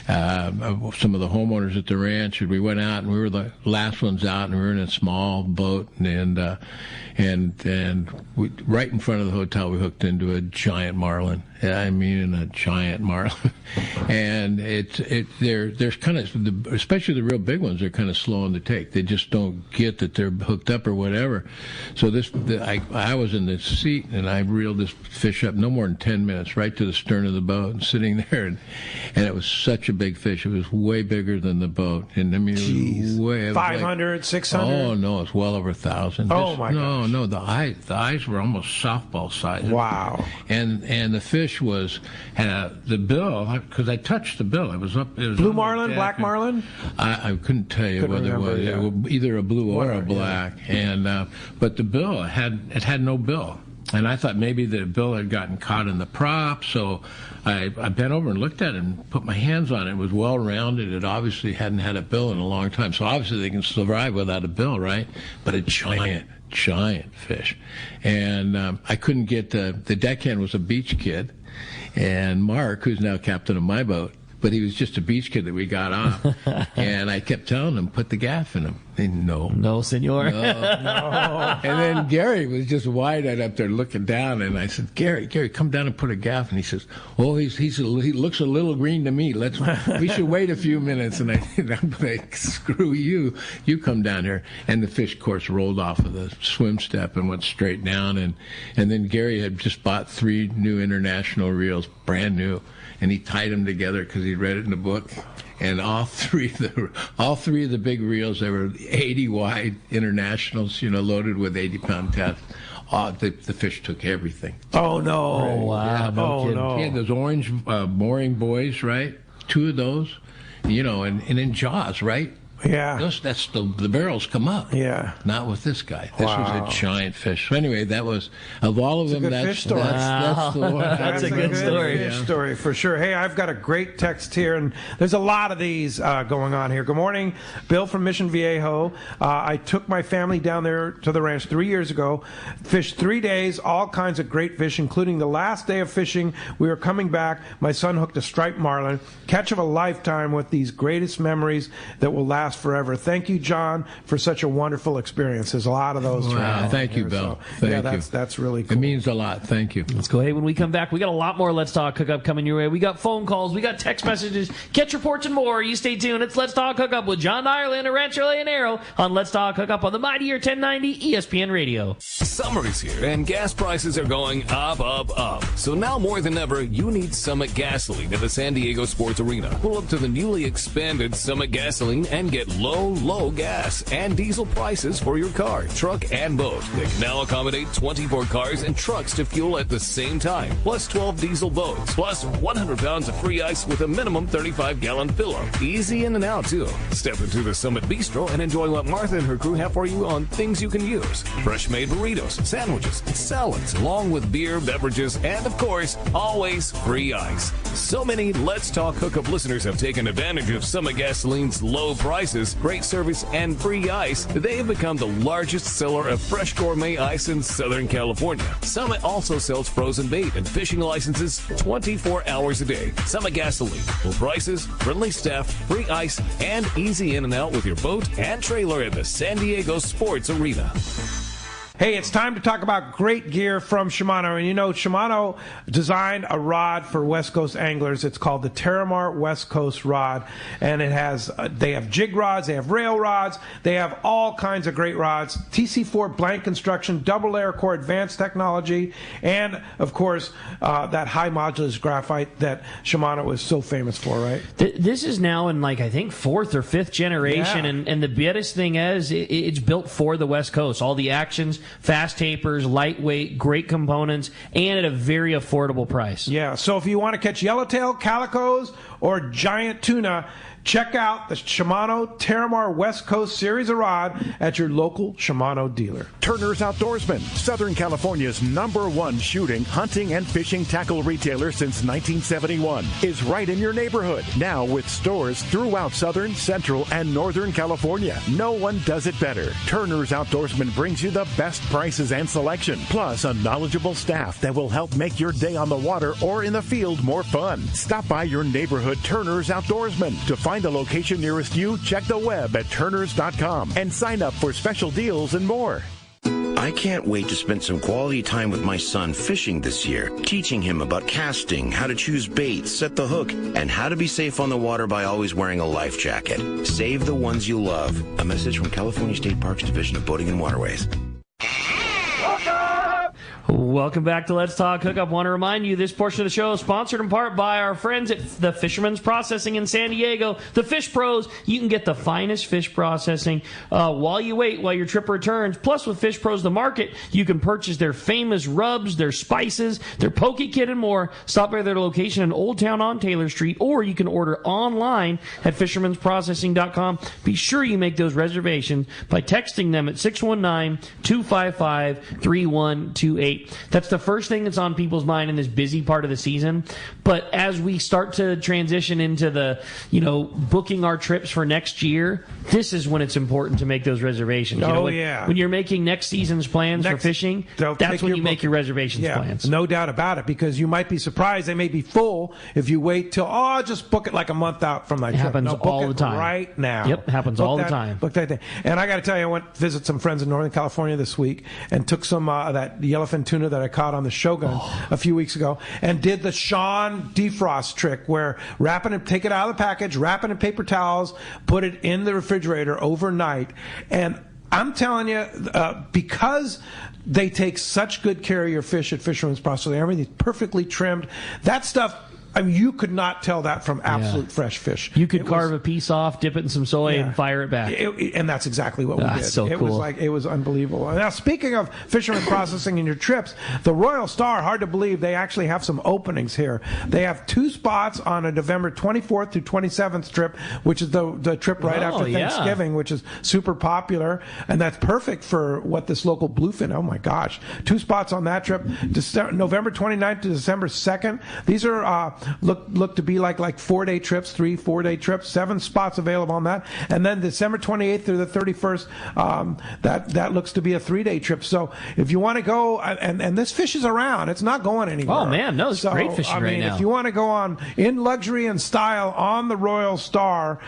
some of the homeowners at the ranch, and we went out, and we were the last ones out, and we were in a small boat, and we, right in front of the hotel, we hooked into a giant marlin. I mean, a giant marlin. And there's kind of, especially the real big ones, are kind of slow on the take. They just don't get that they're hooked up or whatever. So I was in the seat, and I reeled this fish up no more than 10 minutes, right to the stern of the boat, and sitting there, and it was such a big fish. It was way bigger than the boat. And I mean, it was way 500, 600. Oh no, it's well over 1,000. Oh my gosh. No, the eyes were almost softball size. Wow. And the fish had the bill, because I touched the bill. It was blue marlin, black marlin. I couldn't tell you whether it was either a blue or a black. And but the bill had no bill. And I thought maybe the bill had gotten caught in the prop, so I bent over and looked at it and put my hands on it. It was well rounded. It obviously hadn't had a bill in a long time, so obviously they can survive without a bill, right? But a giant fish. And I couldn't get the deckhand was a beach kid, and Mark, who's now captain of my boat, but he was just a beach kid that we got off. And I kept telling him, put the gaff in him. No, senor. No. And then Gary was just wide-eyed up there looking down, and I said, Gary, come down and put a gaff. And he says, he looks a little green to me. We should wait a few minutes. And I'm like, screw you. You come down here. And the fish, of course, rolled off of the swim step and went straight down. And then Gary had just bought 3 new international reels, brand new, and he tied them together because he'd read it in the book. And all three of the big reels, they were 80 wide internationals, loaded with 80-pound tests. The fish took everything. Oh no! Oh wow! Yeah, no kidding. no! He had those orange mooring buoys, right? 2 of those, and in Jaws, right? Yeah. That's the barrels come up. Yeah. Not with this guy. This was a giant fish. So anyway, that was, of all of them, that's the one. That's a good story. Fish story for sure. Hey, I've got a great text here, and there's a lot of these going on here. Good morning, Bill from Mission Viejo. I took my family down there to the ranch 3 years ago. Fished 3 days, all kinds of great fish, including the last day of fishing. We were coming back. My son hooked a striped marlin. Catch of a lifetime with these greatest memories that will last forever. Thank you, John, for such a wonderful experience. There's a lot of those. Wow. Thank you, Bill. Thank you. That's really cool. It means a lot. Thank you. Let's go. Hey, when we come back, we got a lot more Let's Talk Hookup coming your way. We got phone calls. We got text messages, catch reports, and more. You stay tuned. It's Let's Talk Hookup with John Ireland and Rancho Leonero on Let's Talk Hookup on the Mightier 1090 ESPN Radio. Summer is here, and gas prices are going up, up, up. So now more than ever, you need Summit Gasoline at the San Diego Sports Arena. Pull up to the newly expanded Summit Gasoline and get low gas and diesel prices for your car, truck, and boat. They can now accommodate 24 cars and trucks to fuel at the same time, plus 12 diesel boats, plus 100 pounds of free ice with a minimum 35-gallon fill-up. Easy in and out, too. Step into the Summit Bistro and enjoy what Martha and her crew have for you on things you can use. Fresh-made burritos, sandwiches, and salads, along with beer, beverages, and, of course, always free ice. So many Let's Talk Hookup listeners have taken advantage of Summit Gasoline's low prices, great service, and free ice. They have become the largest seller of fresh gourmet ice in Southern California. Summit also sells frozen bait and fishing licenses 24 hours a day. Summit Gasoline. Low prices, friendly staff, free ice, and easy in and out with your boat and trailer at the San Diego Sports Arena. Hey, it's time to talk about great gear from Shimano. And Shimano designed a rod for West Coast anglers. It's called the Terramar West Coast rod. And it has, they have jig rods, they have rail rods, they have all kinds of great rods. TC4 blank construction, double layer core advanced technology, and of course, that high modulus graphite that Shimano is so famous for, right? This is now in I think 4th or 5th generation. Yeah. And the baddest thing is it's built for the West Coast. All the actions, fast tapers, lightweight, great components, and at a very affordable price. Yeah, so if you want to catch yellowtail, calicos, or giant tuna, check out the Shimano Terramar West Coast series of rod at your local Shimano dealer. Turner's Outdoorsman, Southern California's #1 shooting, hunting, and fishing tackle retailer since 1971, is right in your neighborhood. Now with stores throughout Southern, Central, and Northern California. No one does it better. Turner's Outdoorsman brings you the best prices and selection, plus a knowledgeable staff that will help make your day on the water or in the field more fun. Stop by your neighborhood Turner's Outdoorsman. To find a location nearest you, check the web at turners.com and sign up for special deals and more. I can't wait to spend some quality time with my son fishing this year, teaching him about casting, how to choose baits, set the hook, and how to be safe on the water by always wearing a life jacket. Save the ones you love. A message from California State Parks Division of Boating and Waterways. Welcome back to Let's Talk Hookup. Want to remind you this portion of the show is sponsored in part by our friends at the Fisherman's Processing in San Diego, the Fish Pros. You can get the finest fish processing while you wait, while your trip returns. Plus, with Fish Pros The Market, you can purchase their famous rubs, their spices, their poke kit, and more. Stop by their location in Old Town on Taylor Street, or you can order online at fishermansprocessing.com. Be sure you make those reservations by texting them at 619-255-3128. bait. That's the first thing that's on people's mind in this busy part of the season. But as we start to transition into the, booking our trips for next year, this is when it's important to make those reservations. When you're making next season's plans for fishing, that's when you make your reservations plans. No doubt about it, because you might be surprised they may be full if you wait till, just book it like a month out from that trip. Happens all the time. Right now. Yep, happens all the time. Book that day. And I got to tell you, I went to visit some friends in Northern California this week and took some that yellowfin tuna that I caught on the Shogun a few weeks ago and did the Sean defrost trick where take it out of the package, wrap it in paper towels, put it in the refrigerator overnight. And I'm telling you, because they take such good care of your fish at Fisherman's Processing, everything's perfectly trimmed. That stuff, you could not tell that from absolute fresh fish. You could carve a piece off, dip it in some soy, and fire it back. And that's exactly what we did. So cool. It was unbelievable. Now, speaking of Fisherman Processing and your trips, the Royal Star, hard to believe, they actually have some openings here. They have 2 spots on a November 24th through 27th trip, which is the trip right after Thanksgiving, which is super popular. And that's perfect for what this local bluefin, oh my gosh. 2 spots on that trip, November 29th to December 2nd. These are look to be like 4-day trips, 3-4-day trips, 7 spots available on that. And then December 28th through the 31st, that looks to be a 3-day trip. So if you want to go, and this fish is around, it's not going anywhere. Oh man, no, it's great fishing right now. If you want to go on in luxury and style on the Royal Star,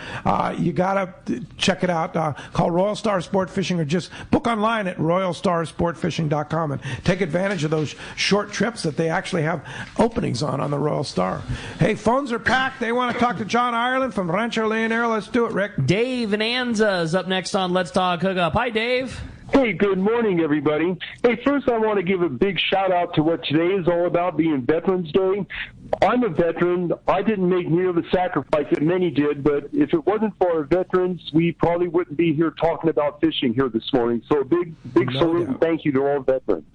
you got to check it out. Call Royal Star Sport Fishing or just book online at royalstarsportfishing.com and take advantage of those short trips that they actually have openings on the Royal Star. Hey, phones are packed. They want to talk to John Ireland from Rancho Leonero. Let's do it, Rick. Dave and Anza is up next on Let's Talk Hookup. Hi, Dave. Hey, good morning, everybody. Hey, first I want to give a big shout-out to what today is all about, being Veterans Day. I'm a veteran. I didn't make near the sacrifice that many did, but if it wasn't for our veterans, we probably wouldn't be here talking about fishing here this morning. So a big salute and thank you to all veterans.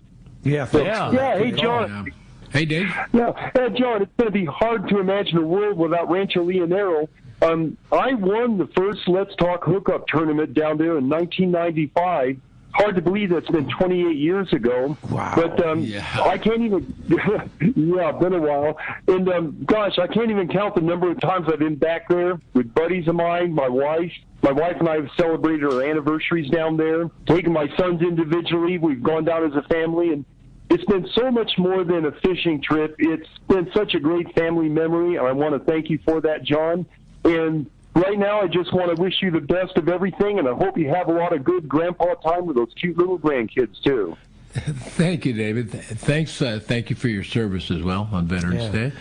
Yeah, hey, John. Hey, Dave. Yeah, John, it's going to be hard to imagine a world without Rancho Leonero. I won the first Let's Talk Hookup tournament down there in 1995. Hard to believe that's been 28 years ago. Wow. But I can't even, been a while. And gosh, I can't even count the number of times I've been back there with buddies of mine, my wife. My wife and I have celebrated our anniversaries down there, taken my sons individually. We've gone down as a family, and it's been so much more than a fishing trip. It's been such a great family memory, and I want to thank you for that, John. And right now, I just want to wish you the best of everything, and I hope you have a lot of good grandpa time with those cute little grandkids, too. Thank you, David. Thanks. Thank you for your service as well on Veterans Day.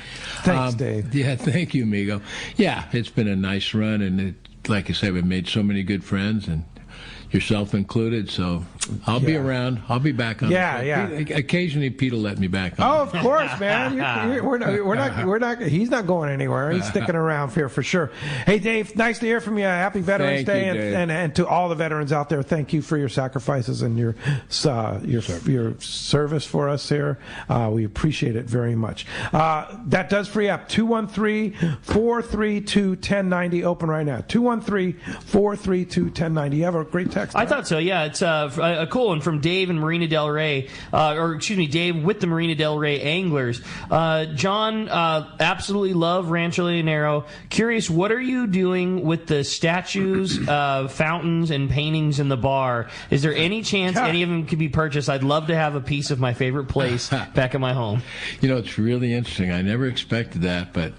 Thanks, Dave. Yeah, thank you, amigo. Yeah, it's been a nice run, and like I said, we've made so many good friends, and yourself included, so I'll be around. I'll be back on. Occasionally, Pete will let me back on. Oh, of course, man. We're not. He's not going anywhere. He's sticking around here for sure. Hey, Dave, nice to hear from you. Happy Veterans Day, and to all the veterans out there, thank you for your sacrifices and your service for us here. We appreciate it very much. That does free up 213-432-1090. Open right now. 213-432-1090. You have a great text. I thought so, yeah. It's a cool one from Dave and Marina Del Rey, Dave with the Marina Del Rey Anglers. John, absolutely love Rancho Leonero. Curious, what are you doing with the statues, fountains, and paintings in the bar? Is there any chance any of them could be purchased? I'd love to have a piece of my favorite place back at my home. You know, it's really interesting. I never expected that, but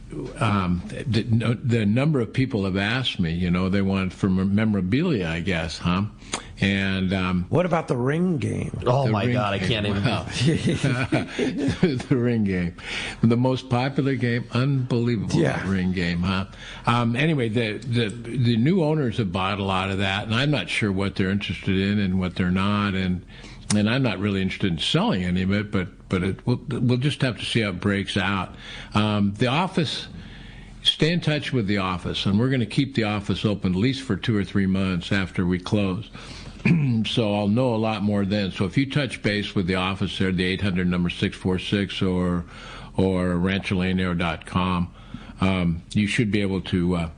the number of people have asked me, they want for memorabilia, I guess, huh? And what about the ring game? Oh my God, I can't even. The ring game, the most popular game, unbelievable. That ring game, huh? Anyway, the new owners have bought a lot of that, and I'm not sure what they're interested in and what they're not, and I'm not really interested in selling any of it, but we'll just have to see how it breaks out. The office, stay in touch with the office, and we're going to keep the office open at least for 2 or 3 months after we close. So I'll know a lot more then. So if you touch base with the office there, the 800 number 646 or rancholeonero.com, you should be able to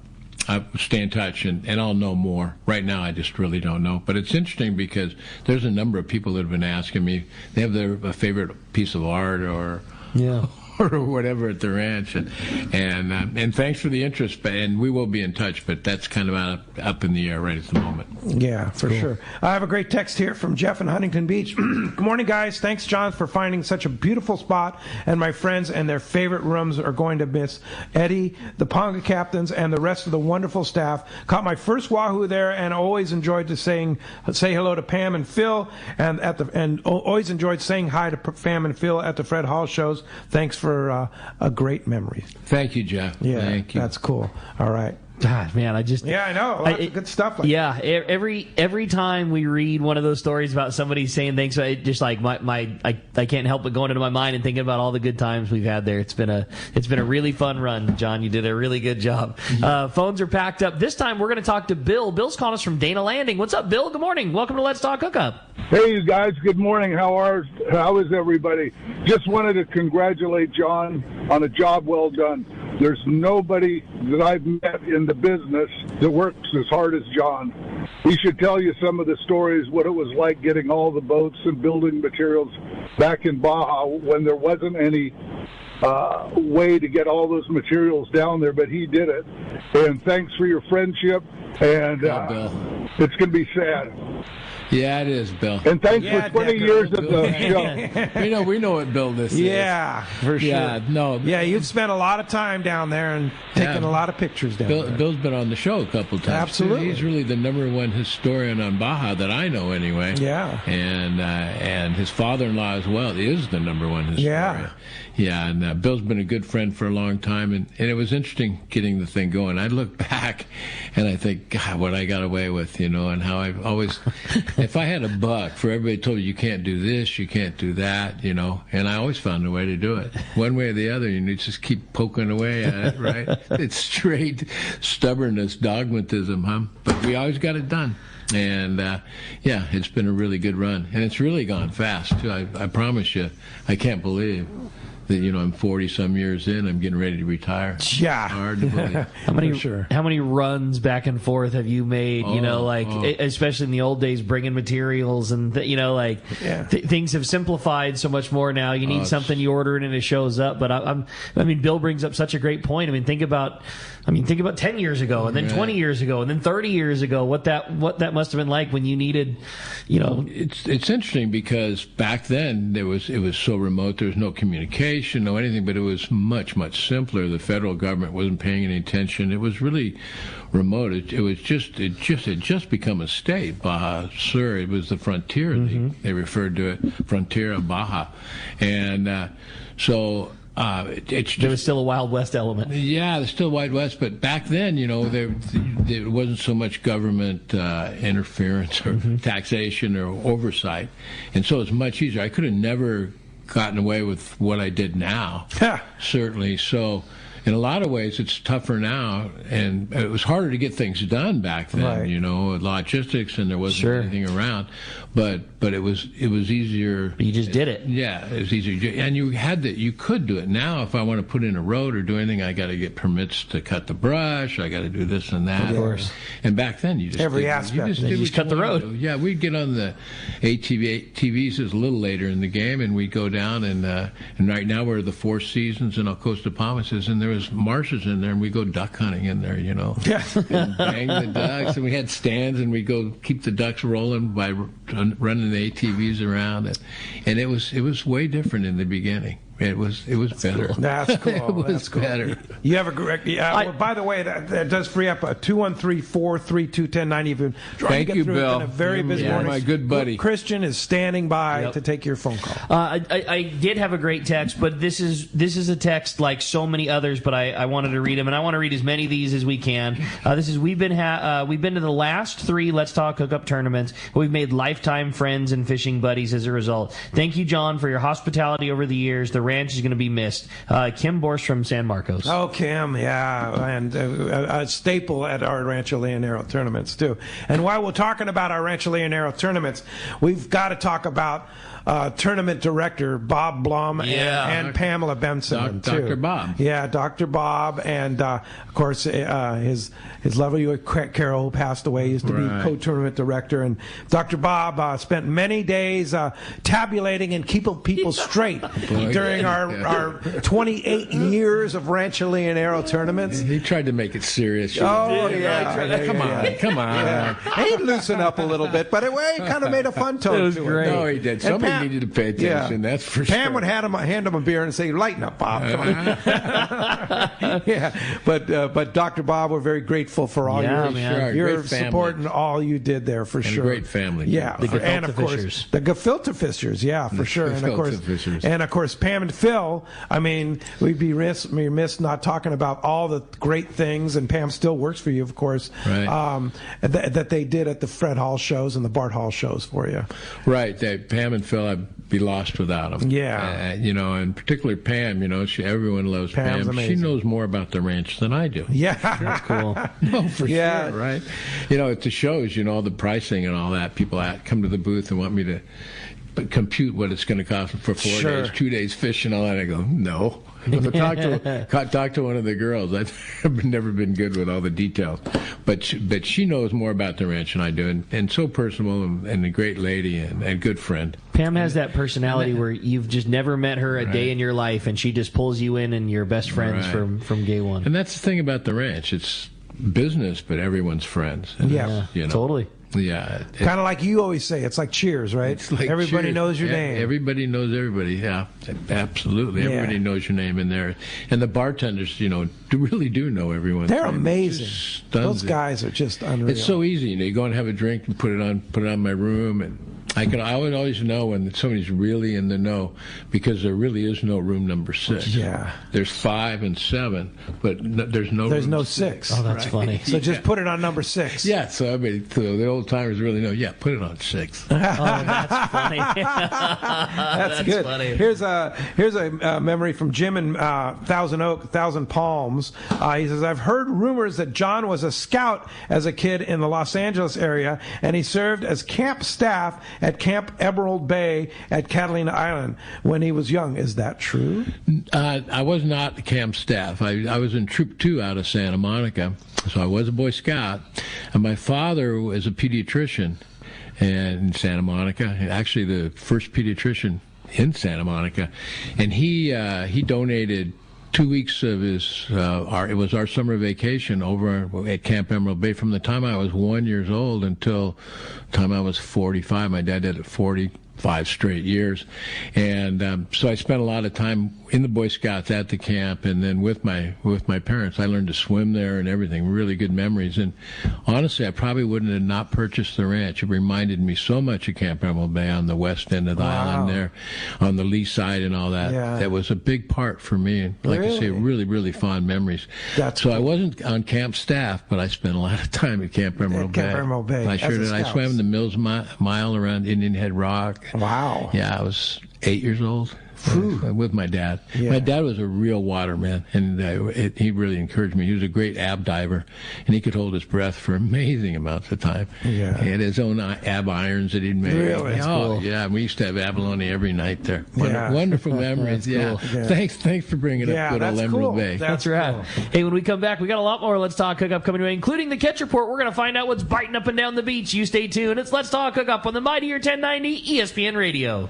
I stay in touch, and I'll know more. Right now, I just really don't know. But it's interesting because there's a number of people that have been asking me. They have their favorite piece of art or whatever at the ranch, and thanks for the interest. And we will be in touch, but that's kind of up in the air right at the moment. Yeah, for sure. I have a great text here from Jeff in Huntington Beach. Good morning, guys. Thanks, John, for finding such a beautiful spot. And my friends and their favorite rooms are going to miss Eddie, the Ponga captains, and the rest of the wonderful staff. Caught my first Wahoo there, and always enjoyed say hello to Pam and Phil, and always enjoyed saying hi to Pam and Phil at the Fred Hall shows. Thanks for a great memory. Thank you, Jeff. Yeah, thank you. That's cool. All right. God, man, I know. Lots of good stuff. Every time we read one of those stories about somebody saying thanks, it just like I can't help but going into my mind and thinking about all the good times we've had there. It's been a really fun run, John. You did a really good job. Phones are packed up. This time we're going to talk to Bill. Bill's calling us from Dana Landing. What's up, Bill? Good morning. Welcome to Let's Talk Hookup. Hey, you guys. Good morning. How is everybody? Just wanted to congratulate John on a job well done. There's nobody that I've met in the business that works as hard as John. He should tell you some of the stories, what it was like getting all the boats and building materials back in Baja when there wasn't any way to get all those materials down there, but he did it. And thanks for your friendship, and it's going to be sad. Yeah, it is, Bill. And thanks for 20 years of the show. We know what Bill this is. Yeah, for sure. Yeah, you've spent a lot of time down there and taken a lot of pictures down there. Bill's been on the show a couple times. Absolutely. He's really the #1 historian on Baja that I know anyway. Yeah. And his father-in-law as well is the #1 historian. Yeah. Yeah, and Bill's been a good friend for a long time, and it was interesting getting the thing going. I look back, and I think, God, what I got away with, and how I've always, if I had a buck for everybody told you can't do this, you can't do that, and I always found a way to do it. One way or the other, you just keep poking away at it, right? It's straight stubbornness, dogmatism, huh? But we always got it done. And, it's been a really good run. And it's really gone fast, too. I promise you, I can't believe that, I'm 40-some years in, I'm getting ready to retire. Yeah. Hard to believe. How many runs back and forth have you made, especially in the old days, bringing materials and, things have simplified so much more now. You need something, you order it and it shows up. But Bill brings up such a great point. Think about 10 years ago, and then 20 years ago, and then 30 years ago, what that must have been like when you needed, It's interesting because back then it was so remote. There was no communication, no anything, but it was much, much simpler. The federal government wasn't paying any attention. It was really remote. It had just become a state, Baja Sur. It was the frontier. They referred to it, frontier of Baja, and so. There was still a Wild West element. Yeah, there's still Wild West, but back then, there wasn't so much government interference or taxation or oversight, and so it's much easier. I could have never gotten away with what I did now, certainly. So in a lot of ways, it's tougher now, and it was harder to get things done back then, right. Logistics, and there wasn't anything around. But it was easier. You just did it. Yeah, it was easier, and you could do it. Now, if I want to put in a road or do anything, I got to get permits to cut the brush. I got to do this and that. Of course. And back then, you just cut the road. Yeah, we'd get on the ATVs a little later in the game, and we'd go down and right now we're the Four Seasons in El Costa Palmas, and there was marshes in there, and we go duck hunting in there, Yeah. and bang the ducks, and we had stands, and we go keep the ducks rolling by running the ATVs around, and it was way different in the beginning. It was better. Cool. That's cool. It was better. You have a great. By the way, that does free up 213-432-1090. Thank you, Bill. It's been a very busy morning. My good buddy Christian is standing by to take your phone call. I did have a great text, but this is a text like so many others. But I wanted to read them, and I want to read as many of these as we can. We've been to the last 3 Let's Talk Hookup tournaments. We've made lifetime friends and fishing buddies as a result. Thank you, John, for your hospitality over the years. The ranch is going to be missed. Kim Borst from San Marcos. Oh, Kim, yeah, and a staple at our Rancho Leonero tournaments too. And while we're talking about our Rancho Leonero tournaments, we've got to talk about tournament director Bob Blum and Pamela Benson too. Dr. Bob. Yeah, Dr. Bob, and of course his lovely wife Carol, who passed away, used to be co-tournament director. And Dr. Bob spent many days tabulating and keeping people straight during our 28 years of Rancho Leonero tournaments. He tried to make it serious. Oh, yeah. Come on. Yeah. He'd loosen up a little bit, but it kind of made a fun tone. It was great. No, he did. Somebody needed to pay attention. That's for sure. Pam would hand him a beer and say, "Lighten up, Bob." Come on. Yeah, but Dr. Bob, we're very grateful for all your support and all you did there for sure. Great family. Yeah, and of course the gefilte fishers. Yeah, for sure. And of course Pam and Phil. I mean, we'd be remiss not talking about all the great things. And Pam still works for you, of course. Right. That they did at the Fred Hall shows and the Bart Hall shows for you. Right. Pam and Phil, I'd be lost without them. Yeah. And particularly Pam. everyone loves Pam's Pam. amazing. She knows more about the ranch than I do. Yeah. That's cool. No, for sure, right? At the shows, all the pricing and all that, people come to the booth and want me to compute what it's going to cost for 4 days, 2 days fishing, all that. I go, no. Talk to one of the girls. I've never been good with all the details, but she knows more about the ranch than I do, and so personable and a great lady and good friend. Pam has that personality where you've just never met her a day in your life, and she just pulls you in, and you're best friends from day one. And that's the thing about the ranch. It's business, but everyone's friends. Totally. Yeah. Kind of like you always say, it's like Cheers, right? It's like everybody Cheers. knows your name. Everybody knows everybody, yeah. Absolutely. Yeah. Everybody knows your name in there. And the bartenders, really do know everyone's They're name. amazing. Those guys are just unreal. It's so easy. You go and have a drink and put it on my room, and I would always know when somebody's really in the know, because there really is no room number 6. Yeah. There's 5 and 7, but there's no room 6. Oh, that's funny. So just put it on number 6. Yeah, so the old timers really know, put it on 6. Oh, that's funny. That's good. Funny. Here's a memory from Jim in Thousand Palms. He says, I've heard rumors that John was a scout as a kid in the Los Angeles area, and he served as camp staff at Camp Emerald Bay at Catalina Island when he was young. Is that true? I was not camp staff. I was in Troop 2 out of Santa Monica, so I was a Boy Scout. And my father was a pediatrician in Santa Monica, actually the first pediatrician in Santa Monica. And he donated 2 weeks of it was our summer vacation over at Camp Emerald Bay from the time I was 1 year old until the time I was 45. My dad did it 45 straight years. And so I spent a lot of time in the Boy Scouts at the camp, and then with my parents. I learned to swim there and everything. Really good memories. And honestly, I probably wouldn't have not purchased the ranch. It reminded me so much of Camp Emerald Bay on the west end of the island there, on the lee side and all that. Yeah. That was a big part for me. And like I say, really, really fond memories. I wasn't on camp staff, but I spent a lot of time at Camp Emerald Bay. Camp Emerald Bay. I sure did. I swam the Mills Mile around Indian Head Rock. Wow. Yeah, I was 8 years old. With my dad. Yeah. My dad was a real waterman, and he really encouraged me. He was a great ab diver, and he could hold his breath for amazing amounts of time. Yeah. He had his own ab irons that he'd made. Really? That's cool. Yeah, we used to have abalone every night there. Yeah. Wonderful memories. Cool. Thanks for bringing up good old Emerald Bay. That's right. Cool. Hey, when we come back, we got a lot more Let's Talk Hookup coming away, including the Catch Report. We're going to find out what's biting up and down the beach. You stay tuned. It's Let's Talk Hookup on the Mightier 1090 ESPN Radio.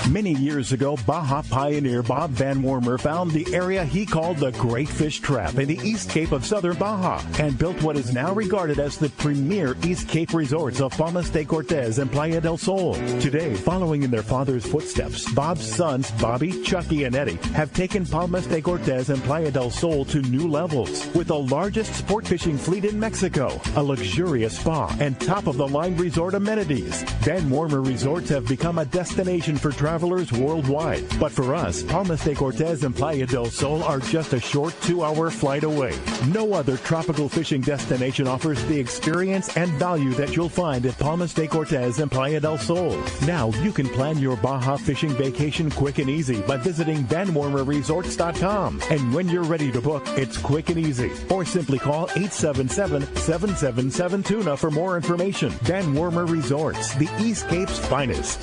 Many years ago, Baja pioneer Bob Van Wormer found the area he called the Great Fish Trap in the East Cape of southern Baja and built what is now regarded as the premier East Cape resorts of Palmas de Cortez and Playa del Sol. Today, following in their father's footsteps, Bob's sons, Bobby, Chucky, and Eddie, have taken Palmas de Cortez and Playa del Sol to new levels with the largest sport fishing fleet in Mexico, a luxurious spa, and top-of-the-line resort amenities. Van Wormer Resorts have become a destination for travelers travelers worldwide. But for us, Palmas de Cortez and Playa del Sol are just a short 2-hour flight away. No other tropical fishing destination offers the experience and value that you'll find at Palmas de Cortez and Playa del Sol. Now you can plan your Baja fishing vacation quick and easy by visiting VanWarmerResorts.com. And when you're ready to book, it's quick and easy. Or simply call 877-777-TUNA for more information. Van Warmer Resorts, the East Cape's finest.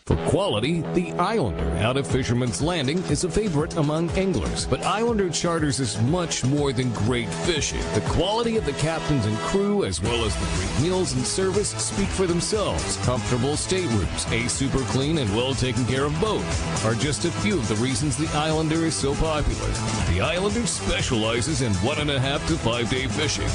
For quality, the Islander out of Fisherman's Landing is a favorite among anglers. But Islander Charters is much more than great fishing. The quality of the captains and crew, as well as the great meals and service, speak for themselves. Comfortable staterooms, a super clean and well taken care of boat are just a few of the reasons the Islander is so popular. The Islander specializes in 1.5 to 5 day fishing.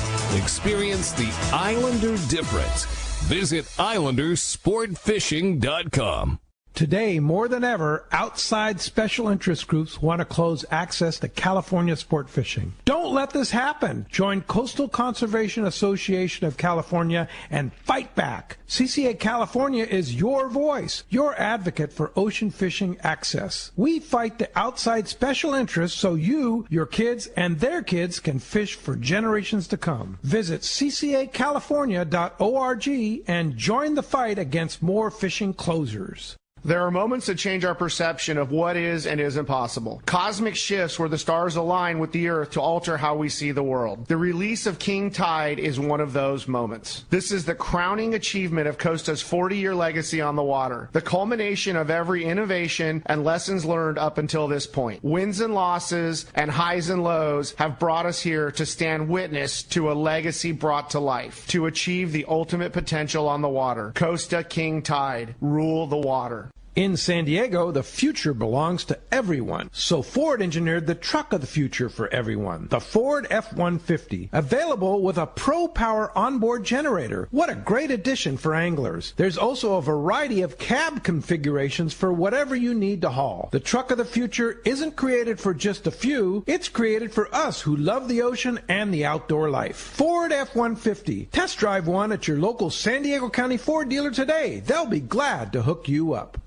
Experience the Islander difference. Visit IslanderSportFishing.com. Today, more than ever, outside special interest groups want to close access to California sport fishing. Don't let this happen. Join Coastal Conservation Association of California and fight back. CCA California is your voice, your advocate for ocean fishing access. We fight the outside special interests so you, your kids, and their kids can fish for generations to come. Visit ccacalifornia.org and join the fight against more fishing closures. There are moments that change our perception of what is and isn't possible. Cosmic shifts where the stars align with the Earth to alter how we see the world. The release of King Tide is one of those moments. This is the crowning achievement of Costa's 40-year legacy on the water, the culmination of every innovation and lessons learned up until this point. Wins and losses and highs and lows have brought us here to stand witness to a legacy brought to life, to achieve the ultimate potential on the water. Costa King Tide, rule the water. In San Diego, the future belongs to everyone. So Ford engineered the truck of the future for everyone, the Ford F-150, available with a Pro Power onboard generator. What a great addition for anglers. There's also a variety of cab configurations for whatever you need to haul. The truck of the future isn't created for just a few. It's created for us who love the ocean and the outdoor life. Ford F-150. Test drive one at your local San Diego County Ford dealer today. They'll be glad to hook you up.